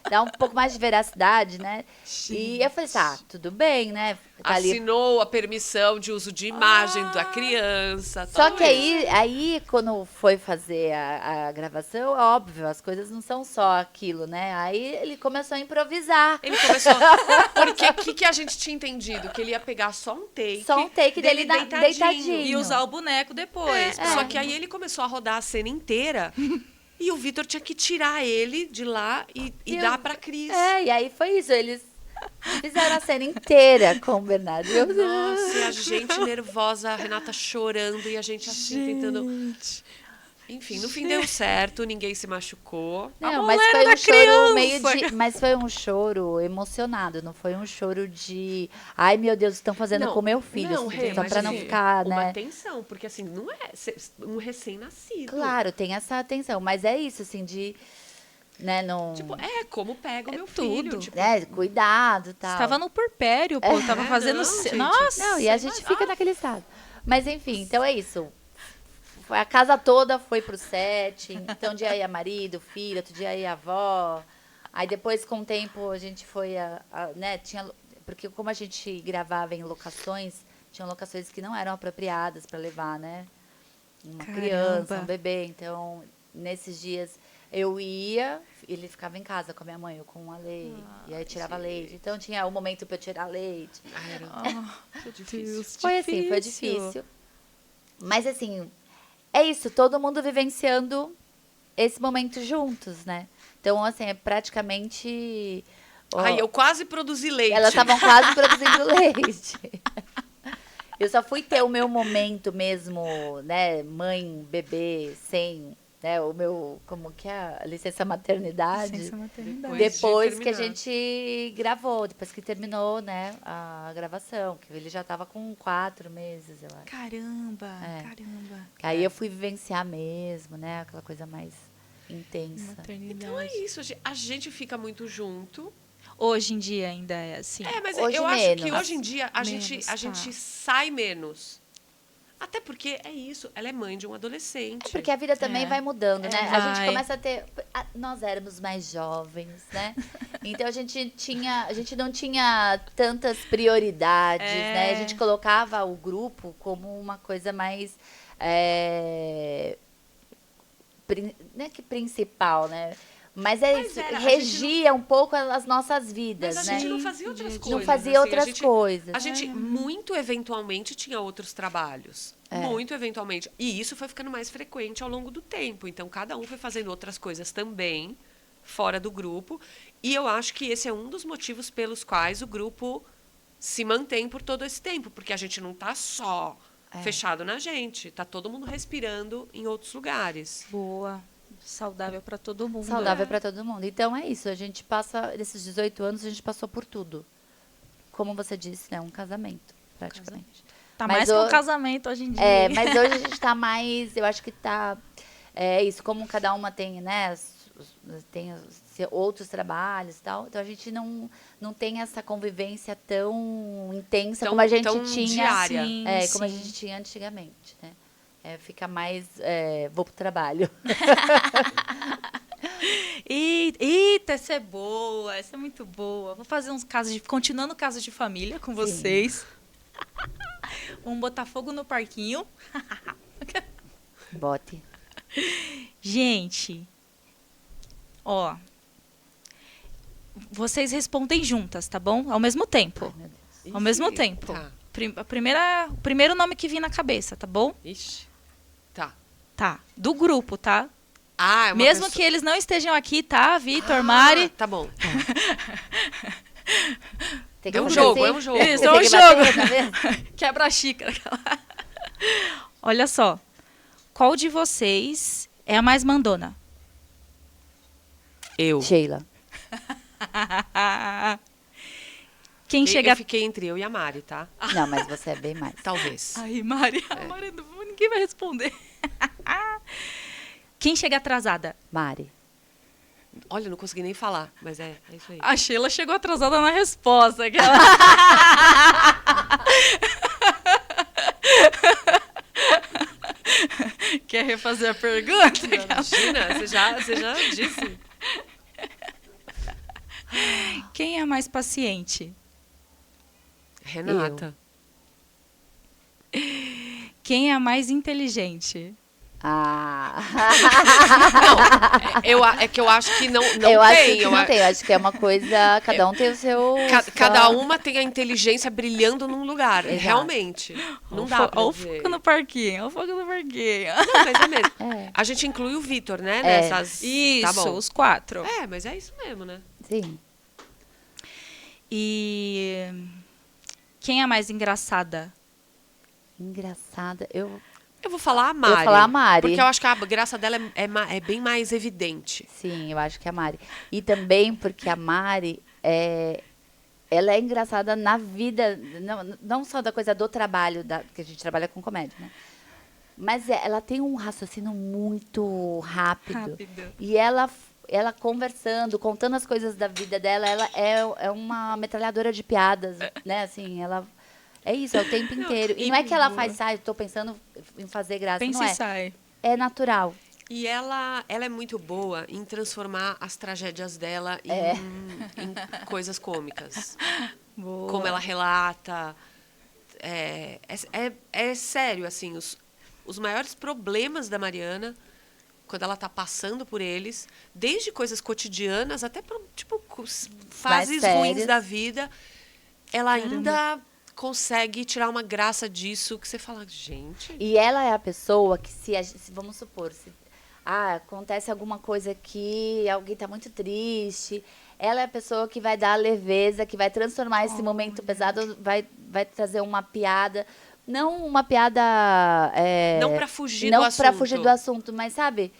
dar um pouco mais de veracidade, né? E eu falei assim, tudo bem, né? Tá ali. Assinou a permissão de uso de imagem da criança. Só tudo que isso. aí, quando foi fazer a gravação, óbvio, as coisas não são só aquilo, né? Aí ele começou a improvisar. Ele começou. Porque o que a gente tinha entendido? Que ele ia pegar só um take. Só um take dele deitadinho. E usar o boneco depois. Só que aí ele começou a rodar a cena inteira. E o Vitor tinha que tirar ele de lá e dar pra Cris. E aí foi isso. Eles fizeram a cena inteira com o Bernardo. Nossa, e a gente nervosa, a Renata chorando e a gente assim tentando. Enfim, no fim deu certo, ninguém se machucou. Não, A mas mulher foi da um choro meio criança. de. Mas foi um choro emocionado, não foi um choro de. Ai, meu Deus, estão fazendo com meu filho. Não, assim, Rê, só mas pra não assim, ficar, uma né? atenção, porque assim, não é um recém-nascido. Claro, tem essa atenção, mas é isso, assim, de. né? Não, Tipo, como pega o meu tudo. filho. Tipo, cuidado e tal. Estava no puerpério, pô. Tava fazendo... não, gente. Nossa! Não, e a gente fica naquele estado. Mas enfim, então é isso. A casa toda foi pro set. Então, um dia ia marido, filho, outro dia ia avó. Aí depois, com o tempo, a gente foi né, porque como a gente gravava em locações, tinham locações que não eram apropriadas para levar, né? Uma Caramba. criança, um bebê. Então, nesses dias, eu ia, ele ficava em casa com a minha mãe, eu com a Lei. E aí tirava leite. Então, tinha o momento para eu tirar leite. Meu Deus, Foi assim, foi difícil. Mas assim, é isso, todo mundo vivenciando esse momento juntos, né? Então, assim, é praticamente... Ai, eu quase produzi leite. Elas estavam quase produzindo leite. Eu só fui ter o meu momento mesmo, né? Mãe, bebê, sem... Né, o meu, como que é? A licença maternidade. Licença maternidade. Depois de que a terminar. gente gravou, depois que terminou, né, a gravação. Que ele já tava com 4 meses, eu acho. Caramba, É. caramba. Aí eu fui vivenciar mesmo, né? Aquela coisa mais intensa. Maternidade. Então é isso, a gente fica muito junto. Hoje em dia ainda é assim. Mas Hoje eu acho que menos. hoje em dia a Menos, gente tá. sai menos. Até porque é isso, ela é mãe de um adolescente. Porque a vida também vai mudando, né? A gente vai. começa a ter... Nós éramos mais jovens, né? Então a gente não tinha tantas prioridades, né? A gente colocava o grupo como uma coisa mais... não é que principal, né? Mas isso, era, a regia um pouco as nossas vidas, Mas a né? gente não fazia outras coisas. Não fazia assim, outras coisas. A gente, muito eventualmente, tinha outros trabalhos. Muito eventualmente. E isso foi ficando mais frequente ao longo do tempo. Então, cada um foi fazendo outras coisas também, fora do grupo. E eu acho que esse é um dos motivos pelos quais o grupo se mantém por todo esse tempo. Porque a gente não está só fechado na gente. Está todo mundo respirando em outros lugares. Boa. Saudável para todo mundo. Saudável para todo mundo. Então é isso, a gente passa, nesses 18 anos, a gente passou por tudo. Como você disse, né? Um casamento, praticamente. Tá Mas mais que um casamento hoje em dia. Mas hoje a gente tá mais, eu acho que tá, isso, como cada uma tem, né? Tem outros trabalhos e tal, então a gente não tem essa convivência tão intensa como a gente tão tinha. diária. Sim, Como a sim. gente tinha antigamente, né? Fica mais, vou pro trabalho. Eita, essa é boa, essa é muito boa. Vou fazer uns casos continuando casos de família com vocês. Vamos botar fogo no parquinho. Bote. Gente, ó, vocês respondem juntas, tá bom? Ao mesmo tempo. Meu Deus. Ao mesmo Ixi, tempo. Tá. O primeiro nome que vir na cabeça, tá bom? Ixi. Tá. Tá. Do grupo, tá? Ah, é uma Mesmo pessoa... que eles não estejam aqui, tá? Vitor, Mari. Tá bom. Tem que É um fazer jogo, assim. é um jogo. Isso, Você é um tem que jogo. bater na mesa. Quebra a xícara. Olha só. Qual de vocês é a mais mandona? Eu. Sheila. Quem chega... Eu fiquei entre eu e a Mari, tá? Não, mas você é bem mais. Talvez. Ai, Mari, Mari, ninguém vai responder. Quem chega atrasada? Mari. Olha, eu não consegui nem falar, mas é isso aí. A Sheila chegou atrasada na resposta. Aquela... Quer refazer a pergunta? Imagina, você já disse. Quem é mais paciente? Renata. Quem é a mais inteligente? É que eu acho que não eu acho tem. que não tem. Eu acho que é uma coisa. Cada um tem o seu. Cada uma tem a inteligência brilhando num lugar. Exato. Realmente. Não dá pra Olha o dizer. fogo no parquinho, olha o fogo no parquinho. Não, mas é mesmo. É. A gente inclui o Vitor, né? Nessas... Isso, Tá bom. os 4. Mas é isso mesmo, né? Sim. E quem é a mais engraçada? Engraçada. Eu Eu vou falar a Mari. vou falar a Mari. Porque eu acho que a graça dela é bem mais evidente. Sim, eu acho que é a Mari. E também porque a Mari ela é engraçada na vida, não só da coisa do trabalho, que a gente trabalha com comédia, né? Mas ela tem um raciocínio muito rápido. E ela ela conversando, contando as coisas da vida dela, ela é uma metralhadora de piadas, né? Assim, ela... É isso, é o tempo inteiro. E não é que ela faz, eu tô pensando em fazer graça, Pensa não e é. sai. É natural. E ela é muito boa em transformar as tragédias dela em coisas cômicas. Boa. Como ela relata. É sério, assim, os maiores problemas da Mariana, quando ela tá passando por eles, desde coisas cotidianas até, tipo, fases ruins sérias. da vida, ela ainda consegue tirar uma graça disso que você fala, gente... E ela é a pessoa que, se vamos supor, se acontece alguma coisa que alguém tá muito triste, ela é a pessoa que vai dar a leveza, que vai transformar esse momento pesado, vai trazer uma piada. Não uma piada... Não pra fugir não do pra assunto. fugir do assunto, mas sabe...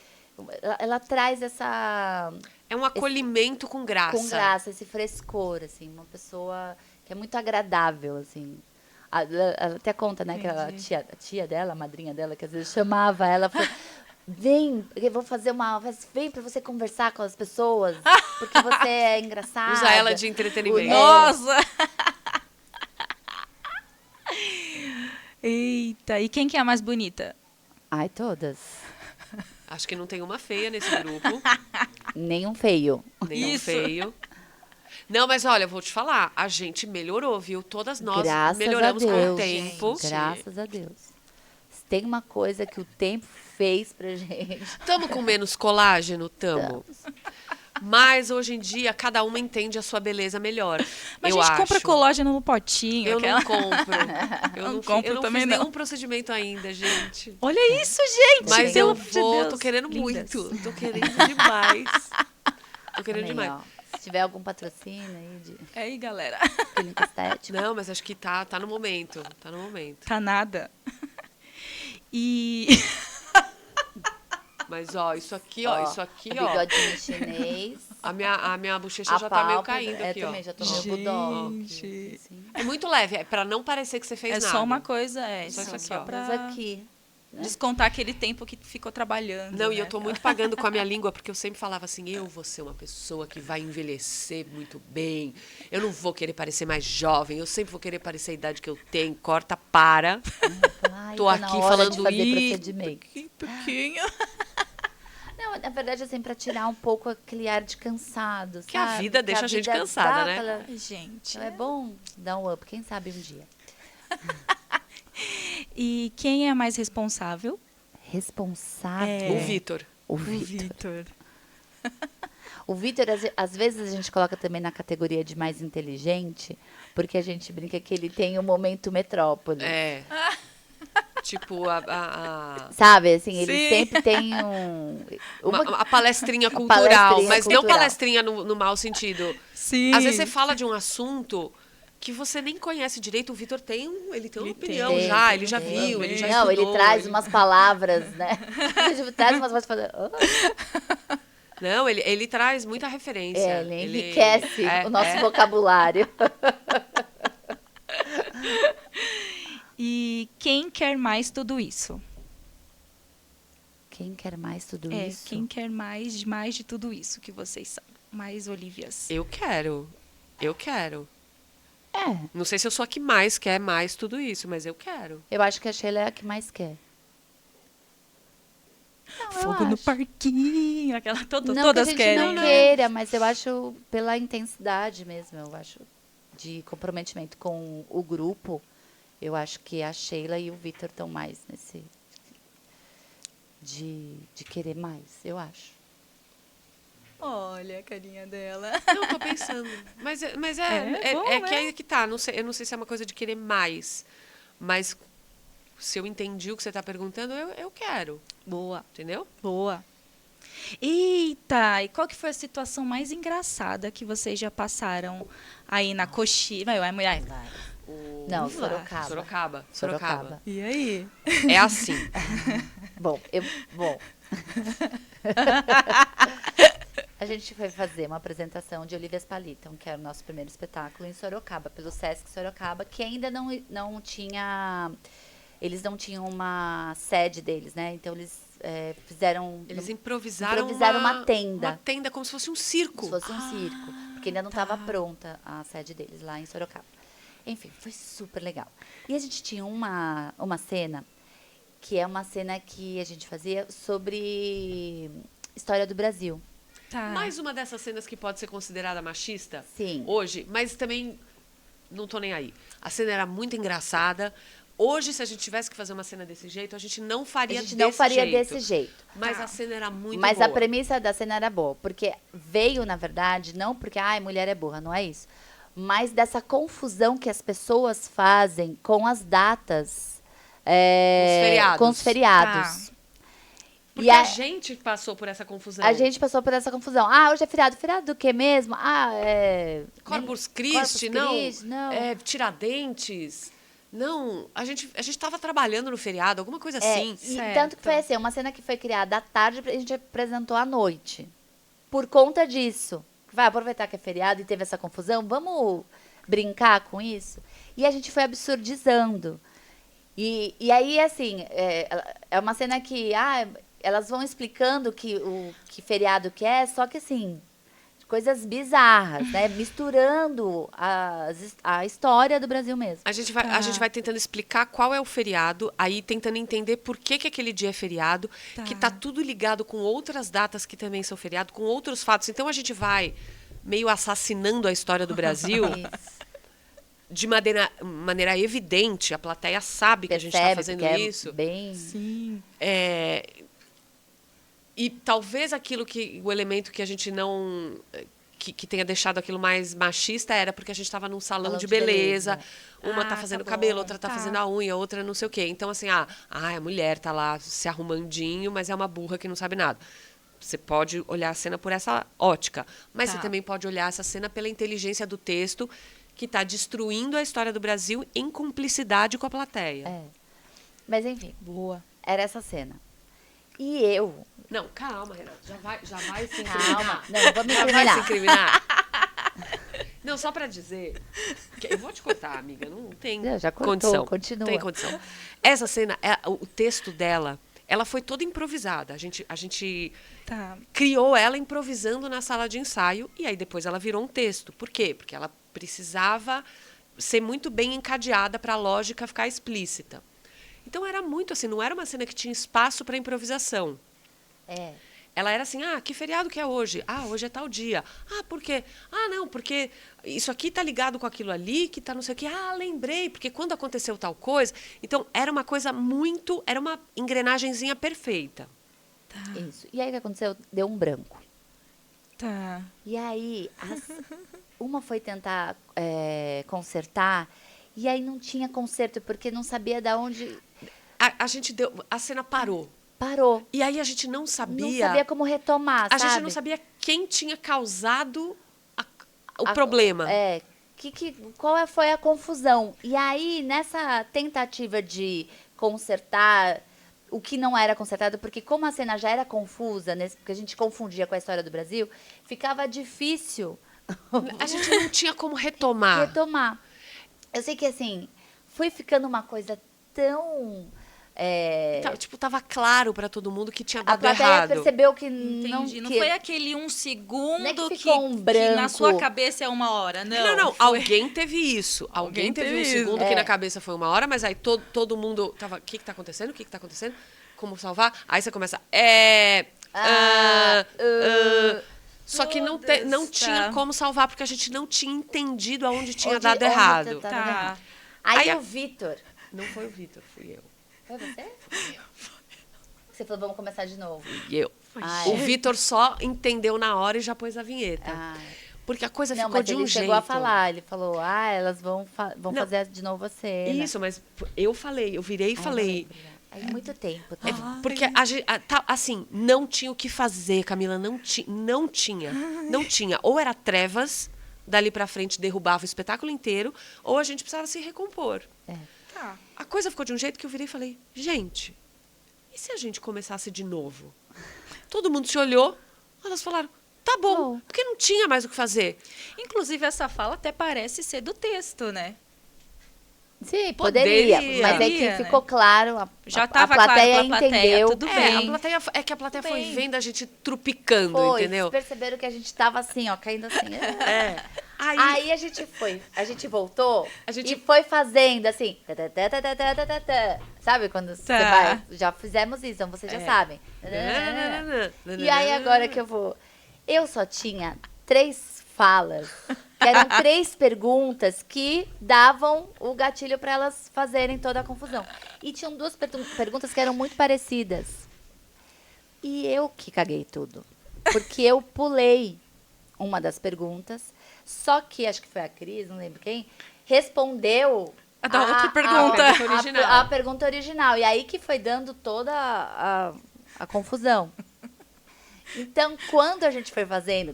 Ela traz essa... É um acolhimento com graça. Com graça, esse frescor, assim. Uma pessoa que é muito agradável, assim. Ela até conta, né, que a tia dela, a madrinha dela, que às vezes chamava ela, falou, vem, eu vou fazer vem pra você conversar com as pessoas, porque você é engraçada. Usa ela de entretenimento. Nossa! Eita, e quem que é a mais bonita? Ai, todas. Acho que não tem uma feia nesse grupo. Nenhum feio. Nenhum Isso. feio. Não, mas olha, eu vou te falar, a gente melhorou, viu? Todas nós Graças melhoramos a com Deus, o tempo. Graças a Deus. Se tem uma coisa que o tempo fez pra gente. Tamo com menos colágeno? Tamo. Mas hoje em dia, cada uma entende a sua beleza melhor. Mas eu a gente acho. compra colágeno no potinho. Eu aquela- não compro. Eu Não compro eu não também, fiz não. nenhum procedimento ainda, gente. Olha isso, gente! Mas pelo eu amor de vou, Deus. tô querendo Lindas. muito. Tô querendo demais. Tô querendo Também, demais. ó. Se tiver algum patrocínio aí de É aí, galera. clínica estética. Não, mas acho que tá no momento. Tá no momento. Tá nada. E... Mas, ó, isso aqui, Ó, isso aqui, a ó. bigodinho chinês. A minha bochecha A já tá meio pálpebra, caindo aqui, ó. também já tô meio budol. Gente. Assim. É muito leve, é pra não parecer que você fez É nada. só uma coisa, Só isso aqui, só ó. pra Mas aqui. descontar aquele tempo que ficou trabalhando. Não, né? e eu tô muito pagando com a minha língua, porque eu sempre falava assim, eu vou ser uma pessoa que vai envelhecer muito bem, eu não vou querer parecer mais jovem, eu sempre vou querer parecer a idade que eu tenho, corta, para. Ai, Tô tá na aqui hora falando de fazer "Ih, procedimento. Que pouquinho. Não, na verdade, assim, pra tirar um pouco aquele ar de cansado, Que a sabe? vida deixa a gente vida cansada, dá né? aquela- Ai, gente. Então é bom dar um up, quem sabe um dia. E quem é a mais responsável? Responsável. O Vitor. O Vitor. Vitor. O Vitor, às vezes, a gente coloca também na categoria de mais inteligente, porque a gente brinca que ele tem o momento metrópole. É. Tipo, Sabe, assim, ele Sim. sempre tem a palestrinha cultural, palestrinha mas não cultural. palestrinha no mau sentido. Sim. Às vezes você fala de um assunto que você nem conhece direito, o Vitor tem uma opinião tem, já, tem, ele já tem. viu, ele já Não, estudou. ele traz umas palavras, né? Ele traz umas palavras falando. Não, ele traz muita referência. Ele enriquece É, o nosso vocabulário. E quem quer mais tudo isso? Quem quer mais tudo É, isso? quem quer mais de tudo isso que vocês são? Mais Olívias. Eu quero. É, Não sei se eu sou a que mais quer mais tudo isso, mas eu quero. eu acho que a Sheila é a que mais quer. Não, eu Fogo no acho. parquinho. Aquela, Não todas que a gente querem. não né? queira, mas eu acho pela intensidade mesmo, eu acho, de comprometimento com o grupo, eu acho que a Sheila e o Vitor estão mais nesse de querer mais, eu acho. Olha a carinha dela. Não, tô pensando. Mas É bom, que né? aí que tá. Eu não sei se é uma coisa de querer mais. Mas se eu entendi o que você tá perguntando, eu quero. Boa, Entendeu? boa. Eita, e qual que foi a situação mais engraçada que vocês já passaram aí na coxinha? Vai, mulher. Não, Sorocaba. Sorocaba. E aí? É assim. Bom, a gente foi fazer uma apresentação de Olívias Palitam, que era o nosso primeiro espetáculo em Sorocaba, pelo Sesc Sorocaba, que ainda não tinha... Eles não tinham uma sede deles, né? Então, eles fizeram... Eles improvisaram uma tenda. Uma tenda, como se fosse um circo. Como se fosse um circo. Porque ainda não estava pronta a sede deles lá em Sorocaba. Enfim, foi super legal. E a gente tinha uma cena, que é uma cena que a gente fazia sobre história do Brasil. Tá. Mais uma dessas cenas que pode ser considerada machista Sim. hoje, mas também não tô nem aí. A cena era muito engraçada. Hoje, se a gente tivesse que fazer uma cena desse jeito, a gente não faria desse jeito. não faria desse jeito. Mas a cena era muito Mas boa. a premissa da cena era boa, porque veio, na verdade, não porque, mulher é burra, não é isso. Mas dessa confusão que as pessoas fazem com as datas. Com os feriados. Porque a gente passou por essa confusão. A gente passou por essa confusão. Hoje é feriado. Feriado do que mesmo? Corpus Christi, não. não. Tiradentes. Não, a gente estava trabalhando no feriado, alguma coisa assim. E Certo. tanto que foi assim, uma cena que foi criada à tarde, a gente apresentou à noite. Por conta disso. Vai aproveitar que é feriado e teve essa confusão, vamos brincar com isso? E a gente foi absurdizando. E aí, assim, é uma cena que elas vão explicando que feriado que é, só que assim, coisas bizarras, né? Misturando a história do Brasil mesmo. A gente vai tentando explicar qual é o feriado, aí tentando entender por que aquele dia é feriado, que tá tudo ligado com outras datas que também são feriado, com outros fatos. Então a gente vai meio assassinando a história do Brasil de maneira evidente. A plateia sabe que a gente está fazendo isso. Bem... Sim. E talvez o elemento que a gente não... Que tenha deixado aquilo mais machista era porque a gente estava num salão de beleza. Uma tá fazendo cabelo, outra tá fazendo a unha, outra não sei o quê. Então, assim, a mulher tá lá se arrumandinho, mas é uma burra que não sabe nada. Você pode olhar a cena por essa ótica. Mas você também pode olhar essa cena pela inteligência do texto, que está destruindo a história do Brasil em cumplicidade com a plateia. Mas, enfim. Boa. Era essa cena. E eu... Não, calma, Renato. Já vai se incriminar. Calma. Não, vou me Já vai se incriminar. incriminar. Não, só pra dizer... que eu vou te cortar, amiga. Não tem Já cortou, condição. continua. Não tem condição. Essa cena, o texto dela, ela foi toda improvisada. A gente criou ela improvisando na sala de ensaio e aí depois ela virou um texto. Por quê? Porque ela precisava ser muito bem encadeada para a lógica ficar explícita. Então era muito assim, não era uma cena que tinha espaço para improvisação. Ela era assim, que feriado que é hoje? Hoje é tal dia. Por quê? Não, porque isso aqui tá ligado com aquilo ali, que tá não sei o quê. Lembrei, porque quando aconteceu tal coisa... Então, era uma coisa muito... Era uma engrenagenzinha perfeita. Isso. E aí, o que aconteceu? Deu um branco. Tá. E aí, uma foi tentar consertar, e aí não tinha conserto, porque não sabia de onde... A cena parou. Parou. E aí a gente não sabia... Não sabia como retomar, A sabe? gente não sabia quem tinha causado o problema. Qual foi a confusão? E aí, nessa tentativa de consertar o que não era consertado, porque como a cena já era confusa, porque a gente confundia com a história do Brasil, ficava difícil... A gente não tinha como retomar. Eu sei que, assim, foi ficando uma coisa tão... Tava claro pra todo mundo que tinha A dado plateia errado. percebeu que Entendi. Não que- foi aquele um segundo Não é que que, ficou um que na branco. sua cabeça é 1 hora. Não. Foi- Alguém teve isso. Alguém teve um isso. segundo que na cabeça foi 1 hora, mas aí todo mundo tava... O que tá acontecendo? O que tá acontecendo? Como salvar? Aí você começa... Só que não tinha como salvar, porque a gente não tinha entendido aonde tinha dado errado. tá dando Tá. errado. Aí Aí o Vitor... Não foi o Vitor, fui eu. Foi você? Você falou, vamos começar de novo. E eu. O Vitor só entendeu na hora e já pôs a vinheta. Porque a coisa Não, ficou mas de ele um chegou jeito. a falar. Ele falou, elas vão Não. fazer de novo a cena. Isso, mas eu virei e falei. Aí muito tempo. Tá? Porque assim, não tinha o que fazer, Camila, não tinha. Ou era trevas, dali pra frente derrubava o espetáculo inteiro, ou a gente precisava se recompor. Tá. A coisa ficou de um jeito que eu virei e falei, gente, e se a gente começasse de novo? Todo mundo se olhou, elas falaram, tá bom, porque não tinha mais o que fazer. Inclusive, essa fala até parece ser do texto, né? Sim, poderia. Mas é que ficou claro, Já a tava claro plateia pra plateia, entendeu. tudo bem. A plateia Tudo foi bem. vendo a gente trupicando, Foi, entendeu? vocês perceberam que a gente tava assim, ó, caindo assim. É. Aí a gente voltou A gente- e foi fazendo assim. Sabe quando você Tá. vai? Já fizemos isso, então vocês já sabem. E aí agora que eu vou. Eu só tinha 3 falas, que eram 3 perguntas que davam o gatilho para elas fazerem toda a confusão. E tinham 2 perguntas que eram muito parecidas. E eu que caguei tudo. Porque eu pulei uma das perguntas, só que acho que foi a Cris, não lembro quem, respondeu A da outra pergunta. a pergunta original. E aí que foi dando toda a confusão. Então, quando a gente foi fazendo...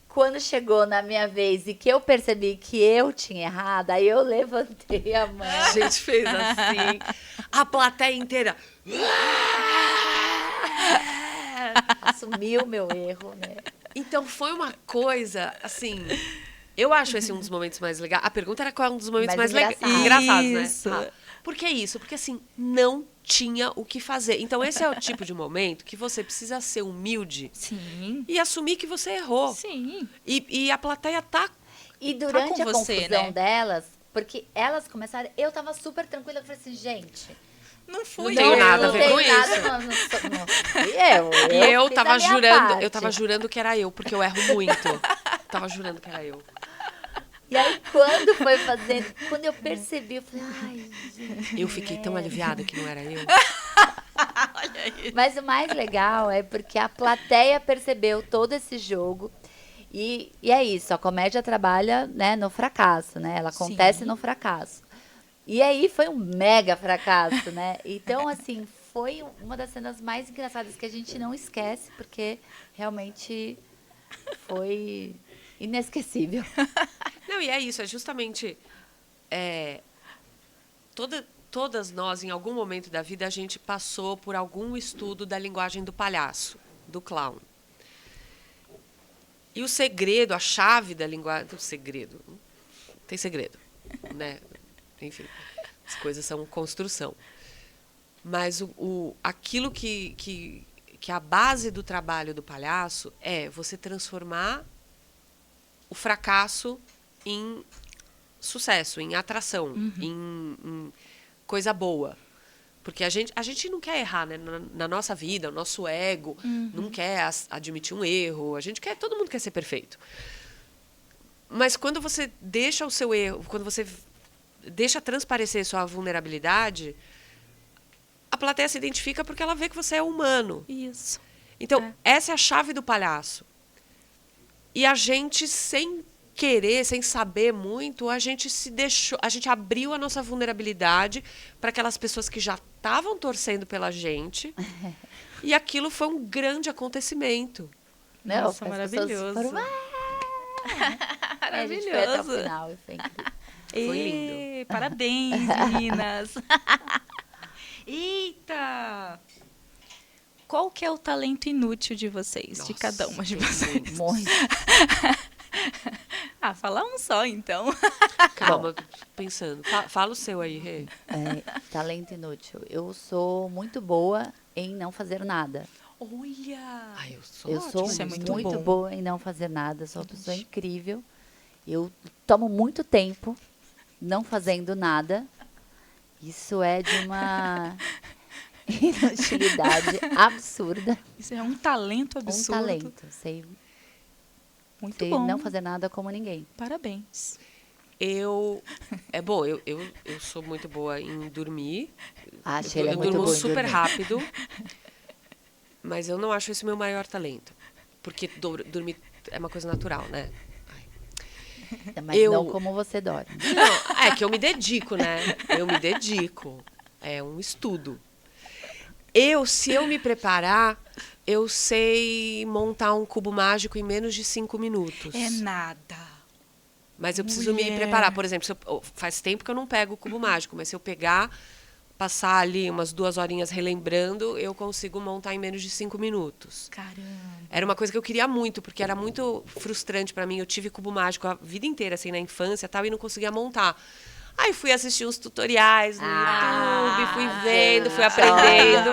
Quando chegou na minha vez e que eu percebi que eu tinha errado, aí eu levantei a mão. A gente fez assim. A plateia inteira. Assumiu o meu erro, né? Então foi uma coisa, assim. Eu acho esse um dos momentos mais legais. A pergunta era qual é um dos momentos mais, Mais engraçados, né? Isso. Por que isso? Porque assim, não tinha o que fazer. Então esse é o tipo de momento que você precisa ser humilde Sim. e assumir que você errou. Sim. E a plateia tá. E durante com a você, confusão né? delas, porque elas começaram, eu tava super tranquila, eu falei assim, gente, Não fui tenho eu. nada a não ver tem com nada, não fui E eu fiz tava a minha jurando, parte. eu tava jurando que era eu, porque eu erro muito. Tava jurando que era eu. E aí, quando foi fazendo, quando eu percebi, eu falei, ai, gente. Eu fiquei tão aliviada que não era eu. Olha aí. Mas o mais legal é porque a plateia percebeu todo esse jogo. E é isso, a comédia trabalha, né, no fracasso, né? Ela acontece Sim. no fracasso. E aí foi um mega fracasso, né? Então, assim, foi uma das cenas mais engraçadas que a gente não esquece, porque realmente foi inesquecível. Não, e é isso, é justamente. Todas nós, em algum momento da vida, a gente passou por algum estudo da linguagem do palhaço, do clown. E o segredo, a chave da linguagem. O segredo. Tem segredo, né? Enfim, as coisas são construção. Mas aquilo que a base do trabalho do palhaço é você transformar o fracasso em sucesso, em atração, em coisa boa. Porque a gente não quer errar, né? Na nossa vida, o nosso ego não quer admitir um erro. Todo mundo quer ser perfeito. Mas quando você deixa o seu erro, quando você deixa transparecer sua vulnerabilidade, a plateia se identifica porque ela vê que você é humano. Isso. Então, essa é a chave do palhaço. E a gente, sem querer, sem saber muito, a gente abriu a nossa vulnerabilidade para aquelas pessoas que já estavam torcendo pela gente. E aquilo foi um grande acontecimento. Não, Nossa, as pessoas maravilhoso. foram, a gente foi até o final. Foi incrível. Foi Ê, lindo. Parabéns, meninas. Eita! Qual que é o talento inútil de vocês, de Nossa, cada uma de tem vocês? muitos. Muito. Ah, fala um só, então. Calma, pensando. Fala o seu aí, Rê. Talento inútil. Eu sou muito boa em não fazer nada. Olha! Ai, eu sou Eu ótima sou isso é nisso. muito bom. boa em não fazer nada. Sou uma pessoa incrível. Eu tomo muito tempo não fazendo nada. Isso é de uma inutilidade absurda. Isso é um talento absurdo. Um talento. Sei Muito bom. não fazer nada como ninguém. Parabéns. Eu sou muito boa em dormir. A Sheila é Eu muito durmo boa em super dormir. rápido. Mas eu não acho esse meu maior talento. Porque dormir é uma coisa natural, né? Mas não como você dorme. Não, é que eu me dedico, né? Eu me dedico. É um estudo. Se eu me preparar, eu sei montar um cubo mágico em menos de 5 minutos. É nada. Mas eu preciso me Mulher. preparar. Por exemplo, faz tempo que eu não pego o cubo mágico, mas se eu pegar, passar ali umas 2 horinhas relembrando, eu consigo montar em menos de 5 minutos. Caramba. Era uma coisa que eu queria muito, porque era muito frustrante para mim. Eu tive cubo mágico a vida inteira, assim, na infância e tal, e não conseguia montar. Aí fui assistir uns tutoriais no YouTube, fui vendo, fui aprendendo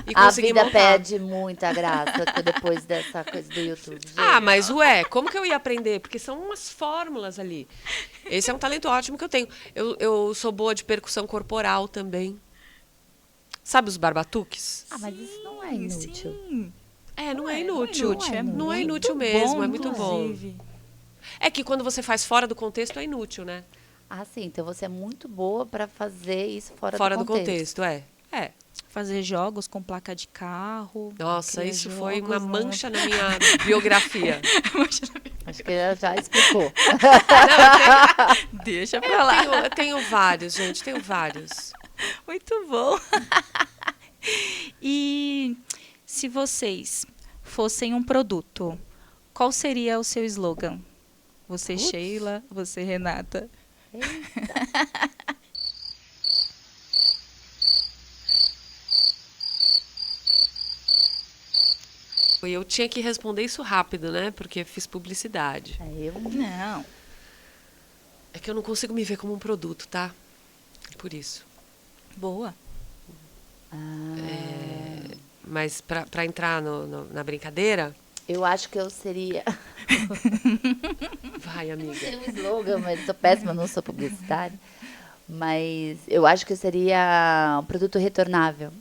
e A consegui vida montar. perde muita graça depois dessa coisa do YouTube. gente. Ah, mas como que eu ia aprender? Porque são umas fórmulas ali. Esse é um talento ótimo que eu tenho. Eu sou boa de percussão corporal também. Sabe os barbatuques? Ah, mas isso não é inútil. Sim. Não é inútil. Não é inútil Muito mesmo, bom, é muito bom. inclusive. É que quando você faz fora do contexto é inútil, né? Ah, sim. Então você é muito boa para fazer isso fora Fora do do contexto, é. Fazer jogos com placa de carro. Nossa, criar isso foi jogos, uma não. mancha na minha biografia. Acho que ela já explicou. Deixa pra lá. Eu tenho vários, gente, tenho vários. Muito bom. E se vocês fossem um produto, qual seria o seu slogan? Você, Sheila, você, Renata. Eu tinha que responder isso rápido, né? Porque fiz publicidade. Aí eu Não. É que eu não consigo me ver como um produto, tá? Por isso. Boa. Mas pra entrar na brincadeira, Eu acho que eu seria. vai, amiga. Tem um slogan, mas sou péssima, não sou publicitária. Mas eu acho que eu seria um produto retornável.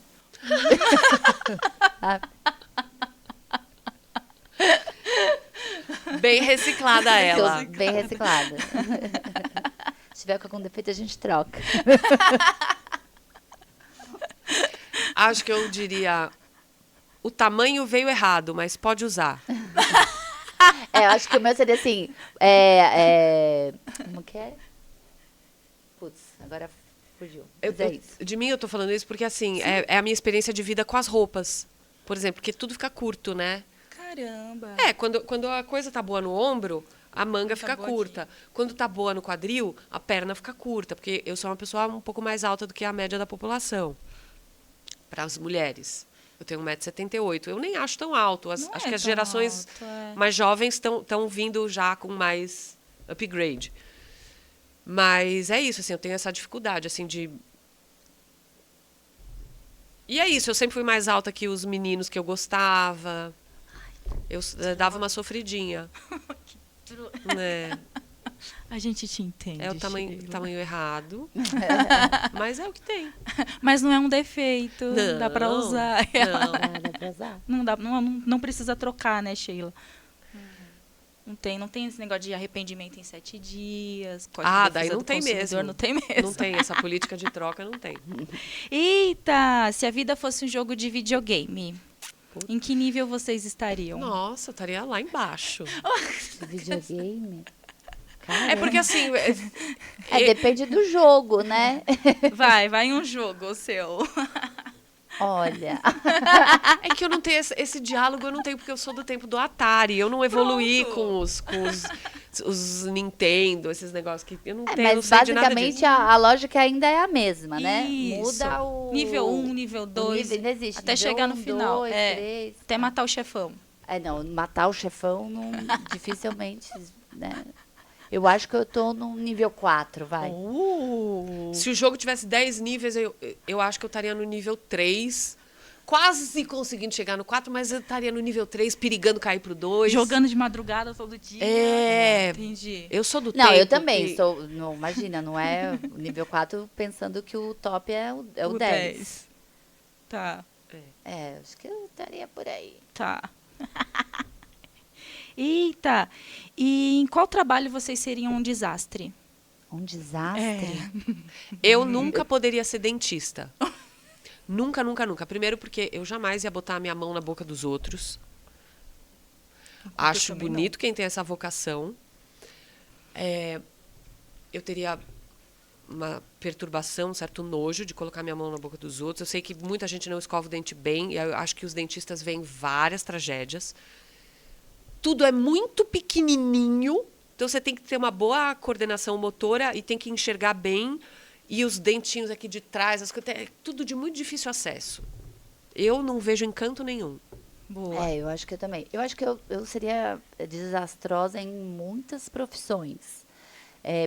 Bem reciclada ela. Tô bem reciclada. Se tiver com algum defeito, a gente troca. Acho que eu diria, o tamanho veio errado, mas pode usar. Eu acho que o meu seria assim. Como que é? Putz, agora fugiu. Mas é isso. De mim eu tô falando isso porque, assim, é a minha experiência de vida com as roupas. Por exemplo, porque tudo fica curto, né? Caramba. Quando a coisa tá boa no ombro, a manga fica boa curta. Quando tá boa no quadril, a perna fica curta. Porque eu sou uma pessoa um pouco mais alta do que a média da população. Para as mulheres. Eu tenho 1,78 m. Eu nem acho tão alto. Acho que as tão gerações alto, é. mais jovens estão vindo já com mais upgrade. Mas é isso, assim, eu tenho essa dificuldade, assim, de... E é isso, eu sempre fui mais alta que os meninos que eu gostava. Eu dava uma sofridinha. É, A gente te entende. é o Sheila. tamanho errado. Mas é o que tem. Mas não é um defeito. Dá pra Não, usar. não. Dá pra usar. Não precisa trocar, né, Sheila? Não tem esse negócio de arrependimento em 7 dias. Código de Daí defesa não do tem consumidor, mesmo. Não tem mesmo. Não tem, essa política de troca não tem. Eita, se a vida fosse um jogo de videogame, em que nível vocês estariam? Nossa, eu estaria lá embaixo. Videogame. É porque assim. Depende do jogo, né? Vai em um jogo, o seu. Olha. É que eu não tenho esse diálogo, eu não tenho, porque eu sou do tempo do Atari. Eu não evoluí Pronto. com os Nintendo, esses negócios que eu não tenho, não Mas sei de nada basicamente disso. a lógica ainda é a mesma, né? Isso. Muda o... Nível 1, nível o 2. nível ainda existe. Até Nível chegar no 1, final. 2, É, 3, até matar o chefão. não, matar o chefão não, dificilmente, né? Eu acho que eu tô no nível 4, vai. Se o jogo tivesse 10 níveis, eu acho que eu estaria no nível 3. Quase conseguindo chegar no 4, mas eu estaria no nível 3, perigando cair pro 2. Jogando de madrugada todo dia. É. Entendi. Eu sou do Não, tempo eu também que- sou. Não, imagina, não é o nível 4 pensando que o top é o 10. Tá, Acho que eu estaria por aí. tá. Eita, e em qual trabalho vocês seriam um desastre? Um desastre. Eu nunca poderia ser dentista. Nunca, nunca, nunca. Primeiro porque eu jamais ia botar a minha mão na boca dos outros. Acho também bonito quem tem essa vocação. Eu teria uma perturbação, um certo nojo de colocar minha mão na boca dos outros. Eu sei que muita gente não escova o dente bem, e eu acho que os dentistas veem várias tragédias. Tudo é muito pequenininho, então você tem que ter uma boa coordenação motora e tem que enxergar bem E os dentinhos aqui de trás, é tudo de muito difícil acesso. Eu não vejo encanto nenhum. Boa. Eu acho que eu também. Eu acho que eu seria desastrosa em muitas profissões.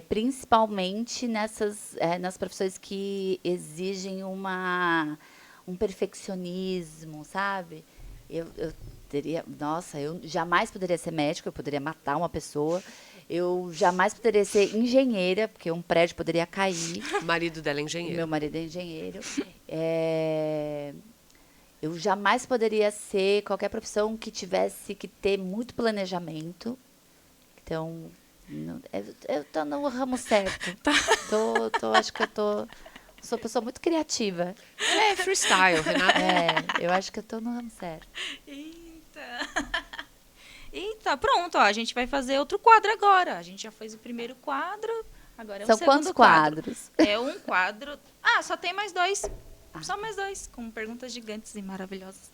Principalmente nas profissões que exigem um perfeccionismo, sabe? Eu teria... Nossa, eu jamais poderia ser médico, eu poderia matar uma pessoa. Eu jamais poderia ser engenheira, porque um prédio poderia cair. O marido dela é engenheiro. Meu marido é engenheiro. Eu jamais poderia ser qualquer profissão que tivesse que ter muito planejamento. Então, eu tô no ramo certo. Acho que sou uma pessoa muito criativa. É freestyle, Renata. Eu acho que eu tô no ramo certo. Eita, pronto, ó, a gente vai fazer outro quadro agora. A gente já fez o primeiro quadro, agora é o São segundo quantos quadro. quadros? É um quadro... Ah, só tem mais 2. Só mais 2, com perguntas gigantes e maravilhosas.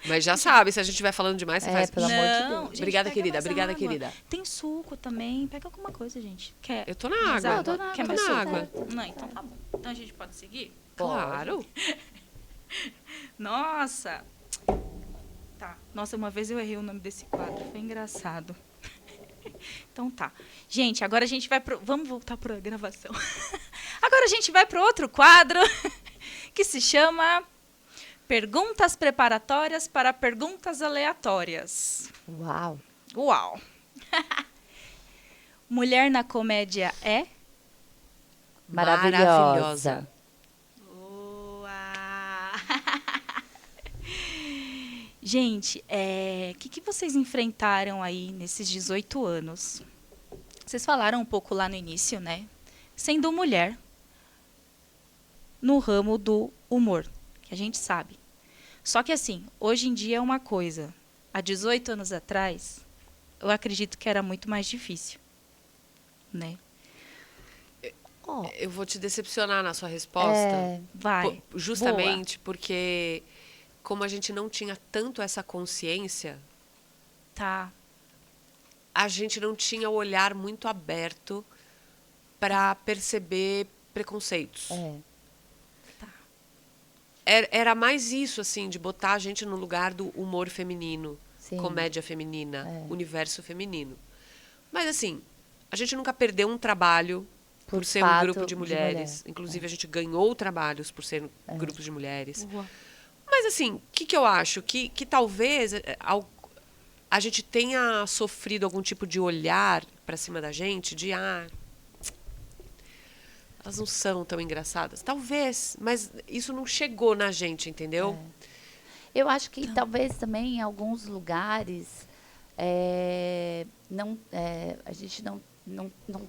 Mas já sabe, se a gente estiver falando demais, você faz... pelo amor de Deus. gente, Obrigada, pega querida, mais obrigada, água. querida. Tem suco também, pega alguma coisa, gente. Quer Eu tô na mais água. Eu tô na Quer água, mais tô na suco? água. Não, então tá bom. Então a gente pode seguir? Claro. Nossa! Tá. Nossa, uma vez eu errei o nome desse quadro. Foi engraçado. Então tá. Gente, agora a gente vai pro... Vamos voltar para a gravação. Agora a gente vai para outro quadro que se chama Perguntas Preparatórias para Perguntas Aleatórias. Uau. Uau! Mulher na comédia é? Maravilhosa. Boa! Gente, o que vocês enfrentaram aí nesses 18 anos? Vocês falaram um pouco lá no início, né? Sendo mulher no ramo do humor, que a gente sabe. Só que assim, hoje em dia é uma coisa. Há 18 anos atrás, eu acredito que era muito mais difícil, né? Eu vou te decepcionar na sua resposta. Vai. Justamente porque, como a gente não tinha tanto essa consciência, Tá. a gente não tinha o olhar muito aberto para perceber preconceitos. Era mais isso, assim, de botar a gente no lugar do humor feminino, Sim. comédia feminina, universo feminino. Mas, assim, a gente nunca perdeu um trabalho por ser um fato grupo de mulheres. Inclusive, a gente ganhou trabalhos por ser grupos de mulheres. Boa. Mas, assim, o que eu acho? Que talvez a gente tenha sofrido algum tipo de olhar para cima da gente, de, elas não são tão engraçadas. Talvez, mas isso não chegou na gente, entendeu? Eu acho que talvez também em alguns lugares a gente não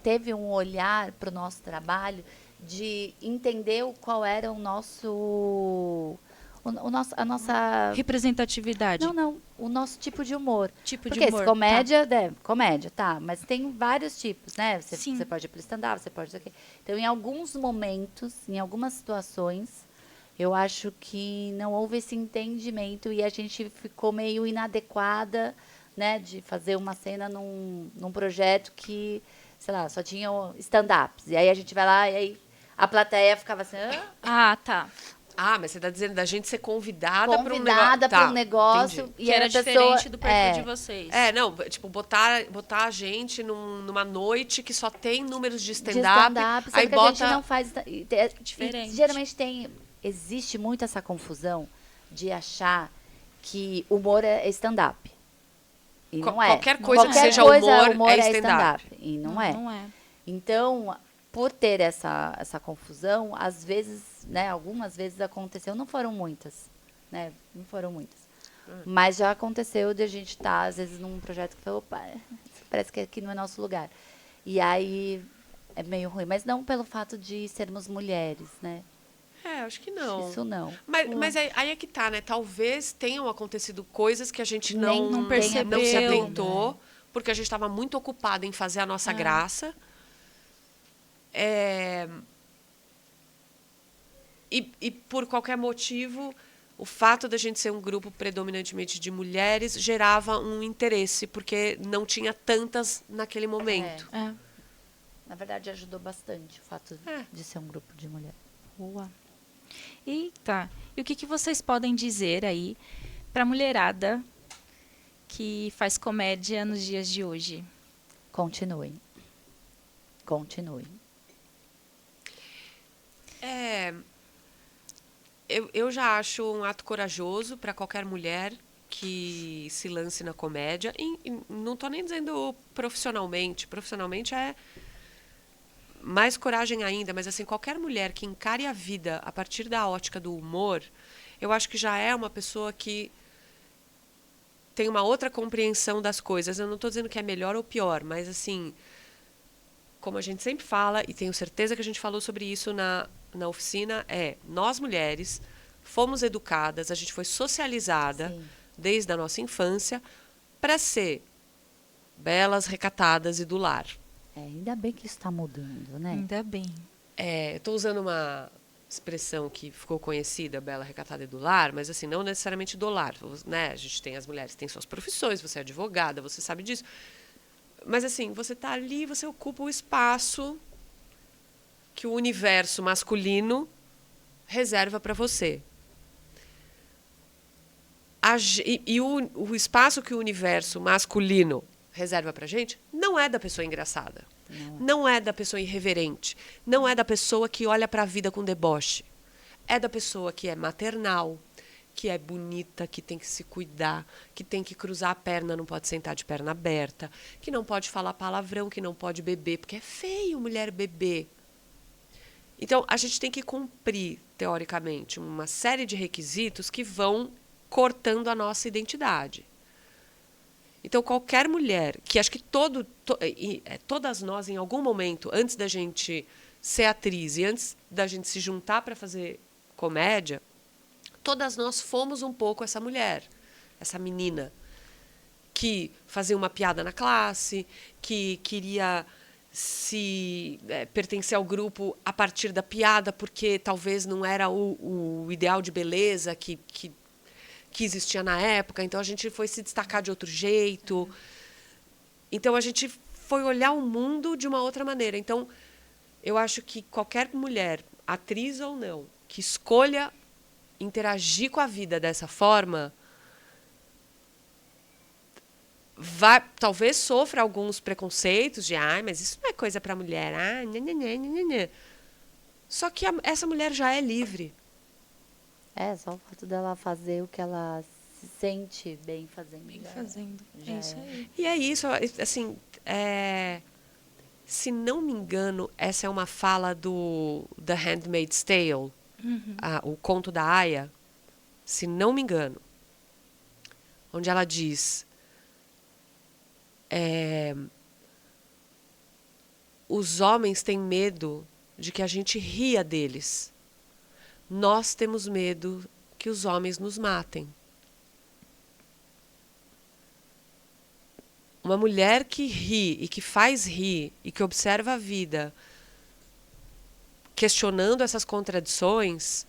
teve um olhar para o nosso trabalho de entender qual era a nossa... Representatividade. Não, o nosso tipo de humor. Tipo de Porque humor, se comédia, comédia, tá, mas tem vários tipos, né? Sim. Você pode ir para stand-up, você pode... Então, em alguns momentos, em algumas situações, eu acho que não houve esse entendimento e a gente ficou meio inadequada, né? De fazer uma cena num projeto que, sei lá, só tinha stand-ups. E aí a gente vai lá e aí a plateia ficava assim... Tá. Mas você está dizendo da gente ser convidada para um negócio. Convidada para um negócio. Entendi. E Que aí era a pessoa, diferente do perfil de vocês. Não, tipo, botar a gente numa noite que só tem números de de stand-up. stand-up, Aí sendo que a gente não faz... Diferente. Geralmente existe muito essa confusão de achar que humor é stand-up. E não é. Qualquer coisa que Qualquer seja coisa, humor é stand-up. E não é. Não é. Então, por ter essa confusão, às vezes, né, algumas vezes aconteceu, não foram muitas, né? Não foram muitas. Mas já aconteceu de a gente estar, às vezes, num projeto que falou, opa, parece que aqui não é nosso lugar. E aí é meio ruim. Mas não pelo fato de sermos mulheres, né? Acho que não. Isso não. Mas aí é que tá, né? Talvez tenham acontecido coisas que a gente Nem não percebeu, se atentou, porque a gente estava muito ocupada em fazer a nossa graça. E por qualquer motivo, o fato da gente ser um grupo predominantemente de mulheres gerava um interesse, porque não tinha tantas naquele momento. Na verdade, ajudou bastante o fato de ser um grupo de mulheres. Boa. Eita, e o que vocês podem dizer aí para a mulherada que faz comédia nos dias de hoje? Continuem. Continuem. Eu já acho um ato corajoso para qualquer mulher que se lance na comédia. E não estou nem dizendo profissionalmente. Profissionalmente é mais coragem ainda, mas assim, qualquer mulher que encare a vida a partir da ótica do humor, eu acho que já é uma pessoa que tem uma outra compreensão das coisas. Eu não estou dizendo que é melhor ou pior, mas assim, como a gente sempre fala, e tenho certeza que a gente falou sobre isso na oficina, nós mulheres fomos educadas, a gente foi socializada Sim. desde a nossa infância para ser belas, recatadas e do lar. Ainda bem que isso está mudando, né? Ainda bem. Estou usando uma expressão que ficou conhecida, bela, recatada e do lar, mas assim, não necessariamente do lar, né? A gente tem, as mulheres têm suas profissões, você é advogada, você sabe disso. Mas assim, você está ali, você ocupa o espaço que o universo masculino reserva para você. O espaço que o universo masculino reserva para a gente não é da pessoa engraçada. Não é da pessoa irreverente. Não é da pessoa que olha para a vida com deboche. É da pessoa que é maternal, que é bonita, que tem que se cuidar, que tem que cruzar a perna, não pode sentar de perna aberta, que não pode falar palavrão, que não pode beber, porque é feio mulher beber. Então, a gente tem que cumprir, teoricamente, uma série de requisitos que vão cortando a nossa identidade. Então, qualquer mulher, que acho que todas nós, em algum momento, antes da gente ser atriz e antes da gente se juntar para fazer comédia, todas nós fomos um pouco essa mulher, essa menina, que fazia uma piada na classe, que queria pertencer ao grupo a partir da piada, porque talvez não era o ideal de beleza que existia na época, então a gente foi se destacar de outro jeito. Então a gente foi olhar o mundo de uma outra maneira. Então eu acho que qualquer mulher, atriz ou não, que escolha interagir com a vida dessa forma, talvez sofra alguns preconceitos de, mas isso não é coisa para mulher. Só que essa mulher já é livre. Só o fato dela fazer o que ela se sente bem fazendo. Bem fazendo. É isso aí. E é isso, assim, se não me engano, essa é uma fala do The Handmaid's Tale, o conto da Aya, se não me engano, onde ela diz: os homens têm medo de que a gente ria deles. Nós temos medo que os homens nos matem. Uma mulher que ri e que faz rir e que observa a vida questionando essas contradições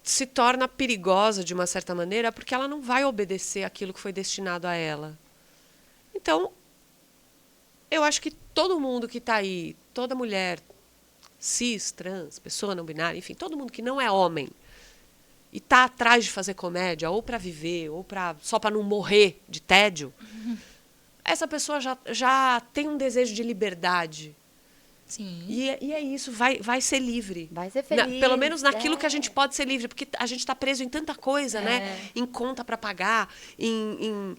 se torna perigosa de uma certa maneira, porque ela não vai obedecer aquilo que foi destinado a ela. Então, eu acho que todo mundo que está aí, toda mulher, cis, trans, pessoa não binária, enfim, todo mundo que não é homem e está atrás de fazer comédia, ou para viver, ou só para não morrer de tédio, essa pessoa já tem um desejo de liberdade. Sim. E é isso, vai ser livre. Vai ser feliz. Pelo menos naquilo que a gente pode ser livre, porque a gente está preso em tanta coisa, né? Em conta para pagar, em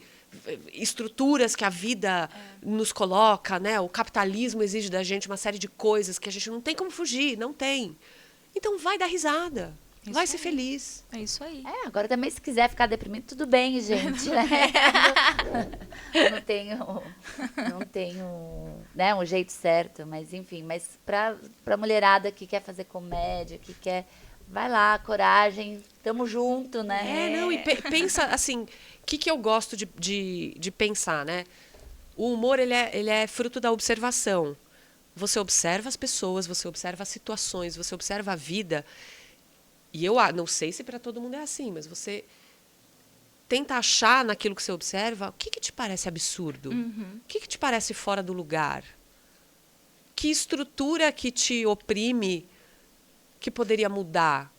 estruturas que a vida nos coloca, né? O capitalismo exige da gente uma série de coisas que a gente não tem como fugir, não tem. Então vai dar risada, vai ser feliz. É isso aí. Agora também se quiser ficar deprimido, tudo bem, gente. Né? não tenho né, um jeito certo, mas enfim, mas pra mulherada que quer fazer comédia, que quer, vai lá, coragem, tamo junto, né? E pensa assim, o que eu gosto de pensar, né? O humor, ele é fruto da observação. Você observa as pessoas, você observa as situações, você observa a vida. E eu não sei se para todo mundo é assim, mas você tenta achar naquilo que você observa o que te parece absurdo, o que te parece fora do lugar, que estrutura que te oprime que poderia mudar.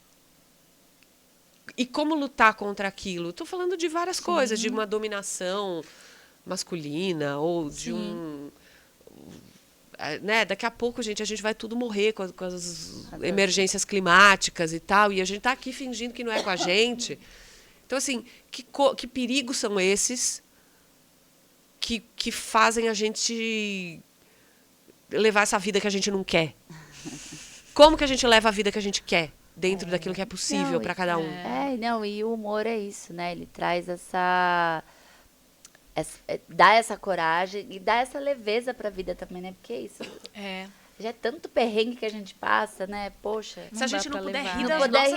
E como lutar contra aquilo? Estou falando de várias coisas, de uma dominação masculina ou de né? Daqui a pouco, gente, a gente vai tudo morrer com as emergências climáticas e tal, e a gente está aqui fingindo que não é com a gente. Então, assim, que perigos são esses que fazem a gente levar essa vida que a gente não quer? Como que a gente leva a vida que a gente quer dentro daquilo que é possível para cada um? E o humor é isso, né? Ele traz dá essa coragem e dá essa leveza pra vida também, né? Porque é isso. Já é tanto perrengue que a gente passa, né? Poxa. Se a gente não puder rir